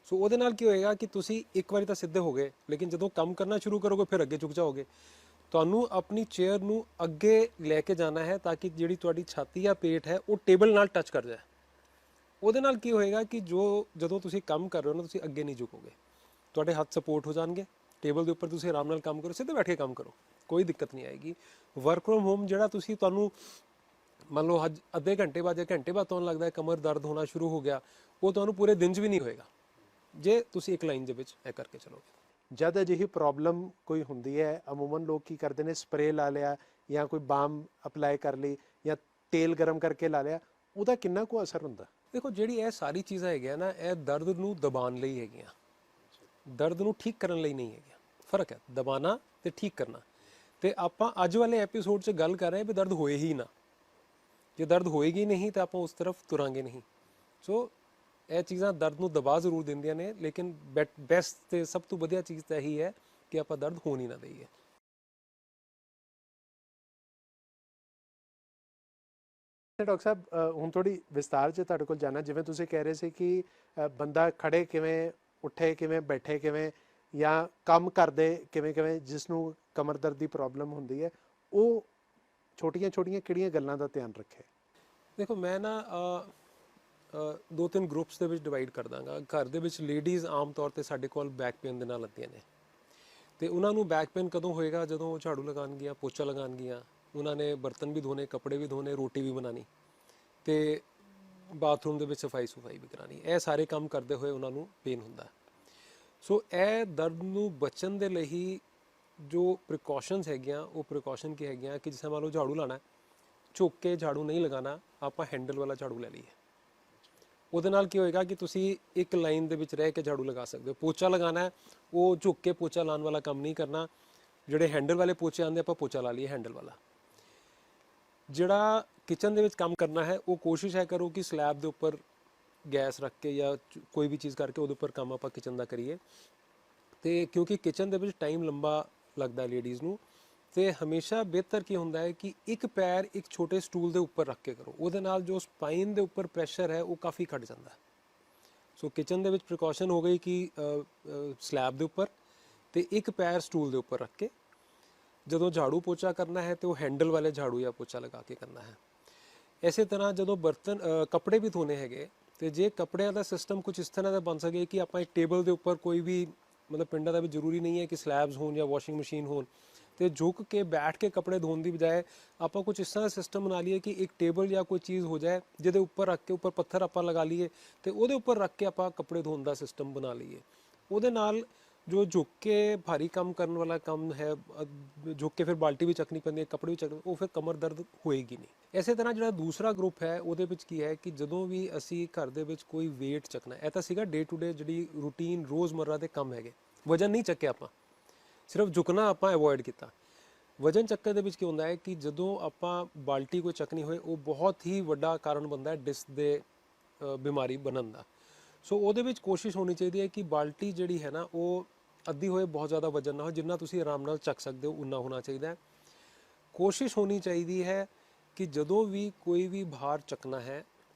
ਸੋ ਉਹਦੇ ਨਾਲ ਕੀ ਹੋਏਗਾ ਕਿ ਤੁਸੀਂ ਇੱਕ ਵਾਰੀ ਤਾਂ ਸਿੱਧੇ ਹੋ ਗਏ, ਲੇਕਿਨ ਜਦੋਂ ਕੰਮ ਕਰਨਾ ਸ਼ੁਰੂ ਕਰੋਗੇ ਫਿਰ ਅੱਗੇ ਝੁਕ ਜਾਓਗੇ। ਤੁਹਾਨੂੰ ਆਪਣੀ ਚੇਅਰ ਨੂੰ ਅੱਗੇ ਲੈ ਕੇ ਜਾਣਾ ਹੈ ਤਾਂ ਕਿ ਜਿਹੜੀ ਤੁਹਾਡੀ ਛਾਤੀ ਜਾਂ ਪੇਟ ਹੈ ਉਹ ਟੇਬਲ ਨਾਲ ਟੱਚ ਕਰ ਜਾਏ। ਉਹਦੇ ਨਾਲ ਕੀ ਹੋਏਗਾ ਕਿ ਜਦੋਂ ਤੁਸੀਂ ਕੰਮ ਕਰ ਰਹੇ ਹੋ ਨਾ, ਤੁਸੀਂ ਅੱਗੇ ਨਹੀਂ ਝੁਕੋਗੇ, ਤੁਹਾਡੇ ਹੱਥ ਸਪੋਰਟ ਹੋ ਜਾਣਗੇ। ਟੇਬਲ ਦੇ ਉੱਪਰ ਤੁਸੀਂ ਆਰਾਮ ਨਾਲ ਕੰਮ ਕਰੋ, ਸਿੱਧੇ ਬੈਠ ਕੇ ਕੰਮ ਕਰੋ, ਕੋਈ ਦਿੱਕਤ ਨਹੀਂ ਆਏਗੀ। ਵਰਕ ਫਰੋਮ ਹੋਮ ਜਿਹੜਾ ਤੁਹਾਨੂੰ ਮੰਨ ਲਓ ਅੱਜ ਅੱਧੇ ਘੰਟੇ ਬਾਅਦ ਜਾਂ ਘੰਟੇ ਬਾਅਦ ਤੁਹਾਨੂੰ ਲੱਗਦਾ ਹੈ ਕਮਰ ਦਰਦ ਹੋਣਾ ਸ਼ੁਰੂ ਹੋ ਗਿਆ, ਉਹ ਤੁਹਾਨੂੰ ਪੂਰੇ ਦਿਨ 'ਚ ਵੀ ਨਹੀਂ ਹੋਏਗਾ ਜੇ ਤੁਸੀਂ ਇੱਕ ਲਾਈਨ ਦੇ ਵਿੱਚ ਇਹ ਕਰਕੇ ਚਲੋਗੇ। ਜਦ ਅਜਿਹੀ ਪ੍ਰੋਬਲਮ ਕੋਈ ਹੁੰਦੀ ਹੈ, ਅਮੂਮਨ ਲੋਕ ਕੀ ਕਰਦੇ ਨੇ, ਸਪਰੇਅ ਲਾ ਲਿਆ ਜਾਂ ਕੋਈ ਬਾਮ ਅਪਲਾਈ ਕਰ ਲਈ ਜਾਂ ਤੇਲ ਗਰਮ ਕਰਕੇ ਲਾ ਲਿਆ, ਉਹਦਾ ਕਿੰਨਾ ਕੁ ਅਸਰ ਹੁੰਦਾ? ਦੇਖੋ, ਜਿਹੜੀ ਇਹ ਸਾਰੀ ਚੀਜ਼ਾਂ ਹੈਗੀਆਂ ਨਾ, ਇਹ ਦਰਦ ਨੂੰ ਦਬਾਉਣ ਲਈ ਹੈਗੀਆਂ, ਦਰਦ ਨੂੰ ਠੀਕ ਕਰਨ ਲਈ ਨਹੀਂ ਹੈਗੀਆਂ। ਫਰਕ ਹੈ ਦਬਾਣਾ ਤੇ ਠੀਕ ਕਰਨਾ। ਤੇ ਆਪਾਂ ਅੱਜ ਵਾਲੇ ਐਪੀਸੋਡ 'ਚ ਗੱਲ ਕਰ ਰਹੇ ਹਾਂ ਵੀ ਦਰਦ ਹੋਏ ਹੀ ਨਾ। ਜੇ ਦਰਦ ਹੋਏਗੀ ਨਹੀਂ ਤਾਂ ਆਪਾਂ ਉਸ ਤਰਫ ਤੁਰਾਂਗੇ ਨਹੀਂ। ਸੋ ਇਹ ਚੀਜ਼ਾਂ ਦਰਦ ਨੂੰ ਦਬਾ ਜ਼ਰੂਰ ਦਿੰਦੀਆਂ ਨੇ, ਲੇਕਿਨ ਬੈਸਟ ਤੇ ਸਭ ਤੋਂ ਵਧੀਆ ਚੀਜ਼ ਤਾਂ ਇਹੀ ਹੈ ਕਿ ਆਪਾਂ ਦਰਦ ਹੋਣ ਹੀ ਨਾ ਦਈਏ। ਡਾਕਟਰ ਸਾਹਿਬ, ਹੁਣ ਥੋੜੀ ਵਿਸਤਾਰ 'ਚ ਤੁਹਾਡੇ ਕੋਲ ਜਾਣਾ। ਜਿਵੇਂ ਤੁਸੀਂ ਕਹਿ ਰਹੇ ਸੀ ਕਿ ਬੰਦਾ ਖੜੇ ਕਿਵੇਂ, ਉੱਠੇ ਕਿਵੇਂ, ਬੈਠੇ ਕਿਵੇਂ, ਜਾਂ ਕੰਮ ਕਰਦੇ ਕਿਵੇਂ ਜਿਸ ਨੂੰ ਕਮਰ ਦਰਦ ਦੀ ਪ੍ਰੋਬਲਮ ਹੁੰਦੀ ਹੈ, ਉਹ ਛੋਟੀਆਂ ਕਿਹੜੀਆਂ ਗੱਲਾਂ ਦਾ ਧਿਆਨ ਰੱਖੇ? ਦੇਖੋ, ਮੈਂ ਨਾ 2-3 ਗਰੁੱਪਸ ਦੇ ਵਿੱਚ ਡਿਵਾਈਡ ਕਰ ਦਾਂਗਾ। ਘਰ ਦੇ ਵਿੱਚ ਲੇਡੀਜ਼ ਆਮ ਤੌਰ ਤੇ ਸਾਡੇ ਕੋਲ ਬੈਕ ਪੇਨ ਦੇ ਨਾਲ ਆਉਂਦੀਆਂ ਨੇ, ਤੇ ਉਹਨਾਂ ਨੂੰ ਬੈਕ ਪੇਨ ਕਦੋਂ ਹੋਏਗਾ? ਜਦੋਂ ਉਹ ਝਾੜੂ ਲਗਾਉਣਗੀਆਂ, ਪੋਚਾ ਲਗਾਉਣਗੀਆਂ, ਉਹਨਾਂ ਨੇ ਬਰਤਨ ਵੀ ਧੋਣੇ, ਕੱਪੜੇ ਵੀ ਧੋਣੇ, ਰੋਟੀ ਵੀ ਬਣਾਉਣੀ ਤੇ ਬਾਥਰੂਮ ਦੇ ਵਿੱਚ ਸਫਾਈ ਵੀ ਕਰਾਉਣੀ। ਇਹ ਸਾਰੇ ਕੰਮ ਕਰਦੇ ਹੋਏ ਉਹਨਾਂ ਨੂੰ ਪੇਨ ਹੁੰਦਾ। ਸੋ ਇਹ ਦਰਦ ਨੂੰ ਬਚਣ ਦੇ ਲਈ ਜੋ ਪ੍ਰੀਕਾਸ਼ਨਸ ਹੈਗੀਆਂ, ਉਹ ਪ੍ਰੀਕਾਸ਼ਨ ਕੀ ਹੈਗੀਆਂ ਕਿ ਜਿਸ ਤਰ੍ਹਾਂ ਮੰਨ ਲਓ ਝਾੜੂ ਲਾਣਾ, ਝੁੱਕ ਕੇ ਝਾੜੂ ਨਹੀਂ ਲਗਾਉਣਾ, ਆਪਾਂ ਹੈਂਡਲ ਵਾਲਾ ਝਾੜੂ ਲੈ ਲਈਏ। ਉਹਦੇ ਨਾਲ ਕੀ ਹੋਏਗਾ ਕਿ ਤੁਸੀਂ ਇੱਕ ਲਾਈਨ ਦੇ ਵਿੱਚ ਰਹਿ ਕੇ ਝਾੜੂ ਲਗਾ ਸਕਦੇ ਹੋ। ਪੋਚਾ ਲਗਾਉਣਾ ਹੈ, ਉਹ ਝੁੱਕ ਕੇ ਪੋਚਾ ਲਾਉਣ ਵਾਲਾ ਕੰਮ ਨਹੀਂ ਕਰਨਾ। ਜਿਹੜੇ ਹੈਂਡਲ ਵਾਲੇ ਪੋਚੇ ਆਉਂਦੇ, ਆਪਾਂ ਪੋਚਾ ਲਾ ਲਈਏ ਹੈਂਡਲ ਵਾਲਾ। ਜਿਹੜਾ ਕਿਚਨ ਦੇ ਵਿੱਚ ਕੰਮ ਕਰਨਾ ਹੈ, ਉਹ ਕੋਸ਼ਿਸ਼ ਹੈ ਕਰੋ ਕਿ ਸਲੈਬ ਦੇ ਉੱਪਰ ਗੈਸ ਰੱਖ ਕੇ ਜਾਂ ਕੋਈ ਵੀ ਚੀਜ਼ ਕਰਕੇ ਉਹਦੇ ਉੱਪਰ ਕੰਮ ਆਪਾਂ ਕਿਚਨ ਦਾ ਕਰੀਏ। ਤੇ ਕਿਉਂਕਿ ਕਿਚਨ ਦੇ ਵਿੱਚ ਟਾਈਮ ਲੰਬਾ ਲੱਗਦਾ ਲੇਡੀਜ਼ ਨੂੰ, ਤੇ ਹਮੇਸ਼ਾ ਬਿਹਤਰ ਕੀ ਹੁੰਦਾ ਹੈ ਕਿ ਇੱਕ ਪੈਰ ਇੱਕ ਛੋਟੇ ਸਟੂਲ ਦੇ ਉੱਪਰ ਰੱਖ ਕੇ ਕਰੋ। ਉਹਦੇ ਨਾਲ ਜੋ ਸਪਾਈਨ ਦੇ ਉੱਪਰ ਪ੍ਰੈਸ਼ਰ ਹੈ ਉਹ ਕਾਫੀ ਘਟ ਜਾਂਦਾ। ਸੋ ਕਿਚਨ ਦੇ ਵਿੱਚ ਪ੍ਰੀਕਾਸ਼ਨ ਹੋ ਗਈ ਕਿ ਸਲੈਬ ਦੇ ਉੱਪਰ ਤੇ ਇੱਕ ਪੈਰ ਸਟੂਲ ਦੇ ਉੱਪਰ ਰੱਖ ਕੇ ਜਦੋਂ ਝਾੜੂ ਪੋਚਾ ਕਰਨਾ ਹੈ ਤੇ ਉਹ ਹੈਂਡਲ ਵਾਲੇ ਝਾੜੂ ਜਾਂ ਪੋਚਾ ਲਗਾ ਕੇ ਕਰਨਾ ਹੈ। ਇਸੇ ਤਰ੍ਹਾਂ ਜਦੋਂ ਬਰਤਨ ਕੱਪੜੇ ਵੀ ਧੋਣੇ ਹੈਗੇ, ਤੇ ਜੇ ਕੱਪੜਿਆਂ ਦਾ ਸਿਸਟਮ ਕੁਝ ਇਸ ਤਰ੍ਹਾਂ ਦਾ ਬਣ ਸਕੇ ਕਿ ਆਪਾਂ ਇੱਕ ਟੇਬਲ ਦੇ ਉੱਪਰ ਕੋਈ ਵੀ, ਮਤਲਬ ਪਿੰਡਾਂ ਦਾ ਵੀ ਜ਼ਰੂਰੀ ਨਹੀਂ ਹੈ ਕਿ ਸਲੈਬਸ ਹੋਣ ਜਾਂ ਵਾਸ਼ਿੰਗ ਮਸ਼ੀਨ ਹੋਣ, ਤੇ ਝੁਕ ਕੇ ਬੈਠ ਕੇ ਕੱਪੜੇ ਧੋਣ ਦੀ ਬਜਾਏ ਆਪਾਂ ਕੁਝ ਇਸ ਤਰ੍ਹਾਂ ਦਾ ਸਿਸਟਮ ਬਣਾ ਲਈਏ ਕਿ ਇੱਕ ਟੇਬਲ ਜਾਂ ਕੋਈ ਚੀਜ਼ ਹੋ ਜਾਏ ਜਿਹਦੇ ਉੱਪਰ ਰੱਖ ਕੇ, ਉੱਪਰ ਪੱਥਰ ਆਪਾਂ ਲਗਾ ਲਈਏ ਤੇ ਉਹਦੇ ਉੱਪਰ ਰੱਖ ਕੇ ਆਪਾਂ ਕੱਪੜੇ ਧੋਣ ਦਾ ਸਿਸਟਮ ਬਣਾ ਲਈਏ। ਉਹਦੇ ਨਾਲ ਜੋ ਝੁੱਕ ਕੇ ਭਾਰੀ ਕੰਮ ਕਰਨ ਵਾਲਾ ਕੰਮ ਹੈ, ਝੁੱਕ ਕੇ ਫਿਰ ਬਾਲਟੀ ਵੀ ਚੱਕਣੀ ਪੈਂਦੀ ਹੈ, ਕੱਪੜੇ ਵੀ ਚੱਕਣੇ, ਉਹ ਫਿਰ ਕਮਰ ਦਰਦ ਹੋਏਗੀ ਨਹੀਂ। ਇਸੇ ਤਰ੍ਹਾਂ ਜਿਹੜਾ ਦੂਸਰਾ ਗਰੁੱਪ ਹੈ, ਉਹਦੇ ਵਿੱਚ ਕੀ ਹੈ ਕਿ ਜਦੋਂ ਵੀ ਅਸੀਂ ਘਰ ਦੇ ਵਿੱਚ ਕੋਈ weight ਚੱਕਣਾ, ਇਹ ਤਾਂ ਸੀਗਾ ਡੇ ਟੂ ਡੇ ਜਿਹੜੀ ਰੂਟੀਨ ਰੋਜ਼ਮर्रा ਦੇ ਕੰਮ ਹੈਗੇ, ਵਜਨ ਨਹੀਂ ਚੱਕਿਆ ਆਪਾਂ, ਸਿਰਫ ਝੁਕਣਾ ਆਪਾਂ ਅਵੋਇਡ ਕੀਤਾ। ਵਜਨ ਚੱਕਰ ਦੇ ਵਿੱਚ ਕੀ ਹੁੰਦਾ ਹੈ ਕਿ ਜਦੋਂ ਆਪਾਂ ਬਾਲਟੀ ਕੋਈ ਚੱਕਣੀ ਹੋਏ, ਉਹ ਬਹੁਤ ਹੀ ਵੱਡਾ ਕਾਰਨ ਬਣਦਾ ਹੈ ਡਿਸਕ ਦੇ ਬਿਮਾਰੀ ਬਣਨ ਦਾ। ਸੋ ਉਹਦੇ ਵਿੱਚ ਕੋਸ਼ਿਸ਼ ਹੋਣੀ ਚਾਹੀਦੀ ਹੈ ਕਿ ਬਾਲਟੀ ਜਿਹੜੀ ਹੈ ਨਾ, ਉਹ ਅੱਧੀ ਹੋਏ, ਬਹੁਤ ਜ਼ਿਆਦਾ ਵਜਨ ਨਾ ਹੋ, ਜਿੰਨਾ ਤੁਸੀਂ ਆਰਾਮ ਨਾਲ ਚੱਕ ਸਕਦੇ ਹੋ ਉਨਾ ਹੋਣਾ ਚਾਹੀਦਾ ਹੈ। ਕੋਸ਼ਿਸ਼ ਹੋਣੀ ਚਾਹੀਦੀ ਹੈ ਕਿ ਜਦੋਂ ਵੀ ਕੋਈ ਵੀ ਭਾਰ ਚੱਕਣਾ ਹੈ,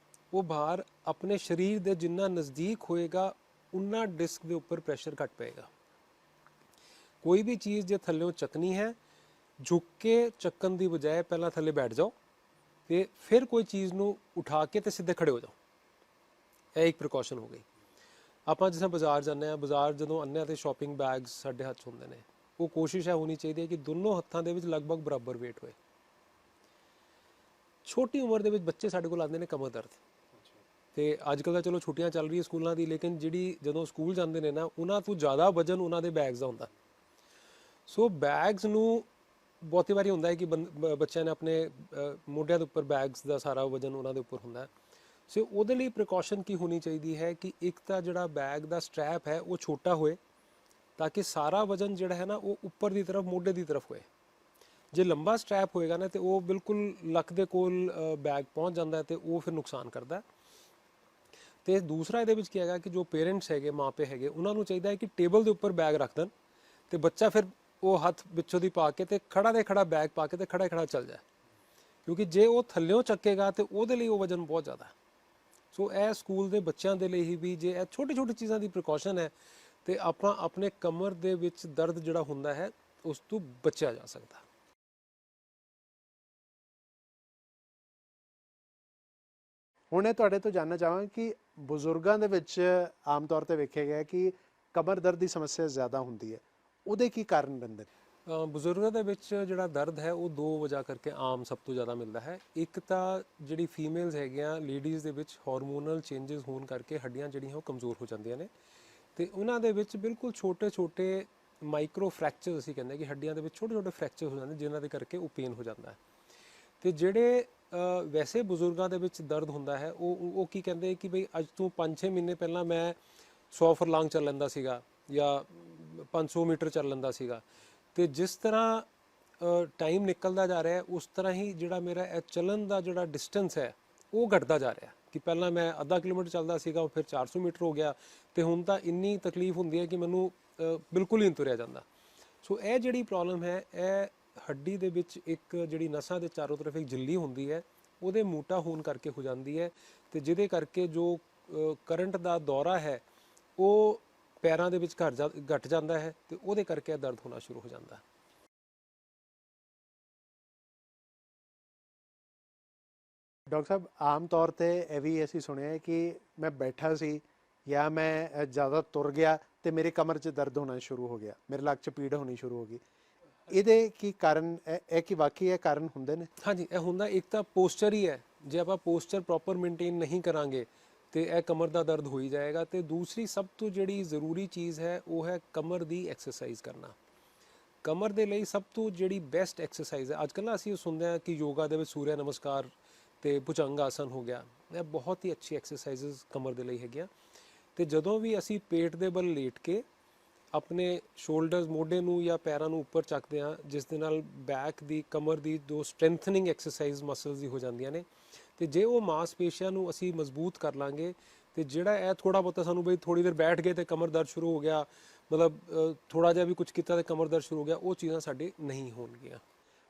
ਉਹ ਭਾਰ ਆਪਣੇ ਸਰੀਰ ਦੇ ਜਿੰਨਾ ਨਜ਼ਦੀਕ ਹੋਏਗਾ ਉਨਾ ਡਿਸਕ ਦੇ ਉੱਪਰ ਪ੍ਰੈਸ਼ਰ ਘੱਟ ਪਏਗਾ। ਕੋਈ ਵੀ ਚੀਜ਼ ਜੇ ਥੱਲੇੋਂ ਚੱਕਣੀ ਹੈ, ਝੁੱਕ ਕੇ ਚੱਕਣ ਦੀ ਬਜਾਏ ਪਹਿਲਾਂ ਥੱਲੇ ਬੈਠ ਜਾਓ ਤੇ ਫਿਰ ਕੋਈ ਚੀਜ਼ ਨੂੰ ਉਠਾ ਕੇ ਤੇ ਸਿੱਧੇ ਖੜੇ ਹੋ ਜਾਓ। ਇਹ ਇੱਕ ਪ੍ਰੀਕਾਸ਼ਨ ਹੋ ਗਈ। ਆਪਾਂ ਜਿਸ ਤਰ੍ਹਾਂ ਬਾਜ਼ਾਰ ਜਾਂਦੇ ਹਾਂ, ਬਾਜ਼ਾਰ ਜਦੋਂ ਆਉਂਦੇ ਹਾਂ ਤੇ ਸ਼ਾਪਿੰਗ ਬੈਗਸ ਸਾਡੇ ਹੱਥ 'ਚ ਹੁੰਦੇ ਨੇ, ਉਹ ਕੋਸ਼ਿਸ਼ ਹੈ ਹੋਣੀ ਚਾਹੀਦੀ ਹੈ ਕਿ ਦੋਨੋਂ ਹੱਥਾਂ ਦੇ ਵਿੱਚ ਲਗਭਗ ਬਰਾਬਰ weight ਹੋਏ। ਛੋਟੀ ਉਮਰ ਦੇ ਵਿੱਚ ਬੱਚੇ ਸਾਡੇ ਕੋਲ ਆਉਂਦੇ ਨੇ ਕਮਰ ਦਰਦ, ਤੇ ਅੱਜ ਕੱਲ੍ਹ ਤਾਂ ਚਲੋ ਛੁੱਟੀਆਂ ਚੱਲ ਰਹੀ ਸਕੂਲਾਂ ਦੀ, ਲੇਕਿਨ ਜਿਹੜੀ ਜਦੋਂ ਸਕੂਲ ਜਾਂਦੇ ਨੇ ਨਾ, ਉਹਨਾਂ ਤੋਂ ਜ਼ਿਆਦਾ ਵਜਨ ਉਹਨਾਂ ਦੇ ਬੈਗਸ ਦਾ ਹੁੰਦਾ। ਸੋ ਬੈਗਸ ਨੂੰ ਬਹੁਤੀ ਵਾਰੀ ਹੁੰਦਾ ਹੈ ਕਿ ਬੱਚਿਆਂ ਨੇ ਆਪਣੇ ਮੋਢਿਆਂ ਦੇ ਉੱਪਰ ਬੈਗਸ ਦਾ ਸਾਰਾ ਵਜਨ ਉਹਨਾਂ ਦੇ ਉੱਪਰ ਹੁੰਦਾ। ਸੋ ਉਹਦੇ ਲਈ ਪ੍ਰੀਕਾਸ਼ਨ ਕੀ ਹੋਣੀ ਚਾਹੀਦੀ ਹੈ ਕਿ ਇੱਕ ਤਾਂ ਜਿਹੜਾ ਬੈਗ ਦਾ ਸਟ੍ਰੈਪ ਹੈ ਉਹ ਛੋਟਾ ਹੋਏ, ਤਾਂ ਕਿ ਸਾਰਾ ਵਜਨ ਜਿਹੜਾ ਹੈ ਨਾ ਉਹ ਉੱਪਰ ਦੀ ਤਰਫ, ਮੋਢੇ ਦੀ ਤਰਫ ਹੋਏ। ਜੇ ਲੰਬਾ ਸਟ੍ਰੈਪ ਹੋਏਗਾ ਨਾ ਤੇ ਉਹ ਬਿਲਕੁਲ ਲੱਕ ਦੇ ਕੋਲ ਬੈਗ ਪਹੁੰਚ ਜਾਂਦਾ ਤੇ ਉਹ ਫਿਰ ਨੁਕਸਾਨ ਕਰਦਾ। ਤੇ ਦੂਸਰਾ ਇਹਦੇ ਵਿੱਚ ਕੀ ਹੈਗਾ ਕਿ ਜੋ ਪੇਰੈਂਟਸ ਹੈਗੇ, ਮਾਪੇ ਹੈਗੇ, ਉਹਨਾਂ ਨੂੰ ਚਾਹੀਦਾ ਹੈ ਕਿ ਟੇਬਲ ਦੇ ਉੱਪਰ ਬੈਗ ਰੱਖ ਦੇਣ ਤੇ ਬੱਚਾ ਫਿਰ ਉਹ ਹੱਥ ਵਿੱਚੋਂ ਦੀ ਪਾ ਕੇ ਤੇ ਖੜਾ ਦੇ ਖੜਾ ਬੈਗ ਪਾ ਕੇ ਤੇ ਖੜਾ ਚੱਲ ਜਾਏ। ਕਿਉਂਕਿ ਜੇ ਉਹ ਥੱਲਿਓਂ ਚੱਕੇਗਾ ਤੇ ਉਹਦੇ ਲਈ ਉਹ ਵਜਨ ਬਹੁਤ ਜ਼ਿਆਦਾ ਹੈ। ਸੋ ਇਹ ਸਕੂਲ ਦੇ ਬੱਚਿਆਂ ਦੇ ਲਈ ਹੀ ਵੀ ਜੇ ਇਹ ਛੋਟੀ ਛੋਟੀ ਚੀਜ਼ਾਂ ਦੀ ਪ੍ਰੀਕਾਸ਼ਨ ਹੈ ਤੇ ਆਪਾਂ ਆਪਣੇ ਕਮਰ ਦੇ ਵਿੱਚ ਦਰਦ ਜਿਹੜਾ ਹੁੰਦਾ ਹੈ ਉਸ ਤੋਂ ਬਚਿਆ ਜਾ ਸਕਦਾ। ਹੁਣ ਇਹ ਤੁਹਾਡੇ ਤੋਂ ਜਾਣਨਾ ਚਾਹਾਂਗਾ ਕਿ ਬਜ਼ੁਰਗਾਂ ਦੇ ਵਿੱਚ ਆਮ ਤੌਰ ਤੇ ਵੇਖਿਆ ਗਿਆ ਕਿ ਕਮਰ ਦਰਦ ਦੀ ਸਮੱਸਿਆ ਜ਼ਿਆਦਾ ਹੁੰਦੀ ਹੈ, ਉਹਦੇ ਕੀ ਕਾਰਨ ਬਣਦੇ ਨੇ? ਬਜ਼ੁਰਗਾਂ ਦੇ ਵਿੱਚ ਜਿਹੜਾ ਦਰਦ ਹੈ ਉਹ ਦੋ ਵਜ੍ਹਾ ਕਰਕੇ ਆਮ ਸਭ ਤੋਂ ਜ਼ਿਆਦਾ ਮਿਲਦਾ ਹੈ। ਇੱਕ ਤਾਂ ਜਿਹੜੀ ਫੀਮੇਲਸ ਹੈਗੀਆਂ ਲੇਡੀਜ਼ ਦੇ ਵਿੱਚ ਹਾਰਮੋਨਲ ਚੇਂਜਸ ਹੋਣ ਕਰਕੇ ਹੱਡੀਆਂ ਜਿਹੜੀਆਂ ਉਹ ਕਮਜ਼ੋਰ ਹੋ ਜਾਂਦੀਆਂ ਨੇ ਤੇ ਉਹਨਾਂ ਦੇ ਵਿੱਚ ਬਿਲਕੁਲ ਛੋਟੇ ਛੋਟੇ ਮਾਈਕਰੋ ਫ੍ਰੈਕਚਰਸ ਅਸੀਂ ਕਹਿੰਦੇ ਕਿ ਹੱਡੀਆਂ ਦੇ ਵਿੱਚ ਛੋਟੇ ਛੋਟੇ ਫ੍ਰੈਕਚਰ ਹੋ ਜਾਂਦੇ ਜਿਨ੍ਹਾਂ ਦੇ ਕਰਕੇ ਉਹ ਪੇਨ ਹੋ ਜਾਂਦਾ ਹੈ। ਤੇ ਜਿਹੜੇ ਵੈਸੇ ਬਜ਼ੁਰਗਾਂ ਦੇ ਵਿੱਚ ਦਰਦ ਹੁੰਦਾ ਹੈ ਉਹ ਕੀ ਕਹਿੰਦੇ ਕਿ ਬਈ ਅੱਜ ਤੋਂ 5-6 ਮਹੀਨੇ ਪਹਿਲਾਂ ਮੈਂ 100 ਫਰਲਾਂਗ ਚੱਲ ਲੈਂਦਾ ਸੀਗਾ ਜਾਂ 500 ਮੀਟਰ ਚੱਲ ਲੈਂਦਾ ਸੀਗਾ ਤੇ ਜਿਸ ਤਰ੍ਹਾਂ ਟਾਈਮ ਨਿਕਲਦਾ ਜਾ ਰਿਹਾ ਹੈ ਉਸ ਤਰ੍ਹਾਂ ਹੀ ਜਿਹੜਾ ਮੇਰਾ ਇਹ ਚੱਲਣ ਦਾ ਜਿਹੜਾ ਡਿਸਟੈਂਸ ਹੈ ਉਹ ਘਟਦਾ ਜਾ ਰਿਹਾ ਕਿ ਪਹਿਲਾਂ ਮੈਂ ਅੱਧਾ ਕਿਲੋਮੀਟਰ ਚੱਲਦਾ ਸੀਗਾ ਫਿਰ 400 ਮੀਟਰ ਹੋ ਗਿਆ ਤੇ ਹੁਣ ਤਾਂ ਇੰਨੀ ਤਕਲੀਫ ਹੁੰਦੀ ਹੈ ਕਿ ਮੈਨੂੰ ਬਿਲਕੁਲ ਹੀ ਨਹੀਂ ਤੁਰਿਆ ਜਾਂਦਾ। ਸੋ ਇਹ ਜਿਹੜੀ ਪ੍ਰੋਬਲਮ ਹੈ ਇਹ ਹੱਡੀ ਦੇ ਵਿੱਚ ਇੱਕ ਜਿਹੜੀ ਨਸਾਂ ਦੇ ਚਾਰੋਂ ਤਰਫ ਇੱਕ ਝਿੱਲੀ ਹੁੰਦੀ ਹੈ ਉਹਦੇ ਮੋਟਾ ਹੋਣ ਕਰਕੇ ਹੋ ਜਾਂਦੀ ਹੈ ਤੇ ਜਿਹਦੇ ਕਰਕੇ ਜੋ ਕਰੰਟ ਦਾ ਦੌਰਾ ਹੈ ਉਹ ਪੈਰਾਂ ਦੇ ਵਿੱਚ ਘਟ ਜਾਂਦਾ ਹੈ ਤੇ ਉਹਦੇ ਕਰਕੇ ਦਰਦ ਹੋਣਾ ਸ਼ੁਰੂ ਹੋ ਜਾਂਦਾ ਹੈ। ਡਾਕਟਰ ਸਾਹਿਬ ਆਮ ਤੌਰ ਤੇ ਇਹ ਵੀ ਅਸੀਂ ਸੁਣਿਆ ਹੈ ਕਿ ਮੈਂ ਬੈਠਾ ਸੀ ਜਾਂ ਮੈਂ ਜ਼ਿਆਦਾ ਤੁਰ ਗਿਆ ਤੇ ਮੇਰੇ ਕਮਰ 'ਚ ਦਰਦ ਹੋਣਾ ਸ਼ੁਰੂ ਹੋ ਗਿਆ, ਮੇਰੇ ਲੱਕ 'ਚ ਪੀੜ ਹੋਣੀ ਸ਼ੁਰੂ ਹੋ ਗਈ। ਇਹਦੇ ਕੀ ਕਾਰਨ ਇਹ ਕਿ ਵਾਕਈ ਇਹ ਕਾਰਨ ਹੁੰਦੇ ਨੇ? ਹਾਂਜੀ, ਇਹ ਹੁੰਦਾ ਇੱਕ ਤਾਂ ਪੋਸਚਰ ਹੀ ਹੈ। ਜੇ ਆਪਾਂ ਪੋਸਚਰ ਪ੍ਰੋਪਰ ਮੇਨਟੇਨ ਨਹੀਂ ਕਰਾਂਗੇ ਤੇ ਇਹ ਕਮਰ ਦਾ ਦਰਦ ਹੋ ਹੀ ਜਾਏਗਾ। ਤੇ ਦੂਸਰੀ ਸਭ ਤੋਂ ਜਿਹੜੀ ਜ਼ਰੂਰੀ ਚੀਜ਼ ਹੈ ਉਹ ਹੈ ਕਮਰ ਦੀ ਐਕਸਰਸਾਈਜ਼ ਕਰਨਾ। ਕਮਰ ਦੇ ਲਈ ਸਭ ਤੋਂ ਜਿਹੜੀ ਬੈਸਟ ਐਕਸਰਸਾਈਜ਼ ਹੈ, ਅੱਜ ਕੱਲ੍ਹ ਨਾ ਅਸੀਂ ਸੁਣਦੇ ਹਾਂ ਕਿ ਯੋਗਾ ਦੇ ਵਿੱਚ ਸੂਰਿਆ ਨਮਸਕਾਰ ਤੇ ਭੁਜੰਗ ਆਸਨ ਹੋ ਗਿਆ, ਇਹ ਬਹੁਤ ਹੀ ਅੱਛੀ ਐਕਸਰਸਾਈਜ਼ਸ ਕਮਰ ਦੇ ਲਈ ਹੈਗੀਆਂ। ਤੇ ਜਦੋਂ ਵੀ ਅਸੀਂ ਪੇਟ ਦੇ ਬਲ ਲੇਟ ਕੇ ਆਪਣੇ ਸ਼ੋਲਡਰਸ ਮੋਢੇ ਨੂੰ ਜਾਂ ਪੈਰਾਂ ਨੂੰ ਉੱਪਰ ਚੱਕਦੇ ਹਾਂ ਜਿਸ ਦੇ ਨਾਲ ਬੈਕ ਦੀ ਕਮਰ ਦੀ ਦੋ ਸਟਰੈਂਥਨਿੰਗ ਐਕਸਰਸਾਈਜ਼ ਮਸਲਸ ਦੀ ਹੋ ਜਾਂਦੀਆਂ ਨੇ ਤੇ ਜੇ ਉਹ ਮਾਸਪੇਸ਼ੀਆਂ ਨੂੰ ਅਸੀਂ ਮਜ਼ਬੂਤ ਕਰ ਲਾਂਗੇ ਤੇ ਜਿਹੜਾ ਇਹ ਥੋੜਾ ਬਹੁਤਾ ਸਾਨੂੰ ਬਈ ਥੋੜੀ ਦੇਰ ਬੈਠ ਗਏ ਤੇ ਕਮਰ ਦਰਦ ਸ਼ੁਰੂ ਹੋ ਗਿਆ, ਮਤਲਬ ਥੋੜਾ ਜਿਹਾ ਵੀ ਕੁਝ ਕੀਤਾ ਤੇ ਕਮਰ ਦਰਦ ਸ਼ੁਰੂ ਹੋ ਗਿਆ, ਉਹ ਚੀਜ਼ਾਂ ਸਾਡੇ ਨਹੀਂ ਹੋਣਗੀਆਂ।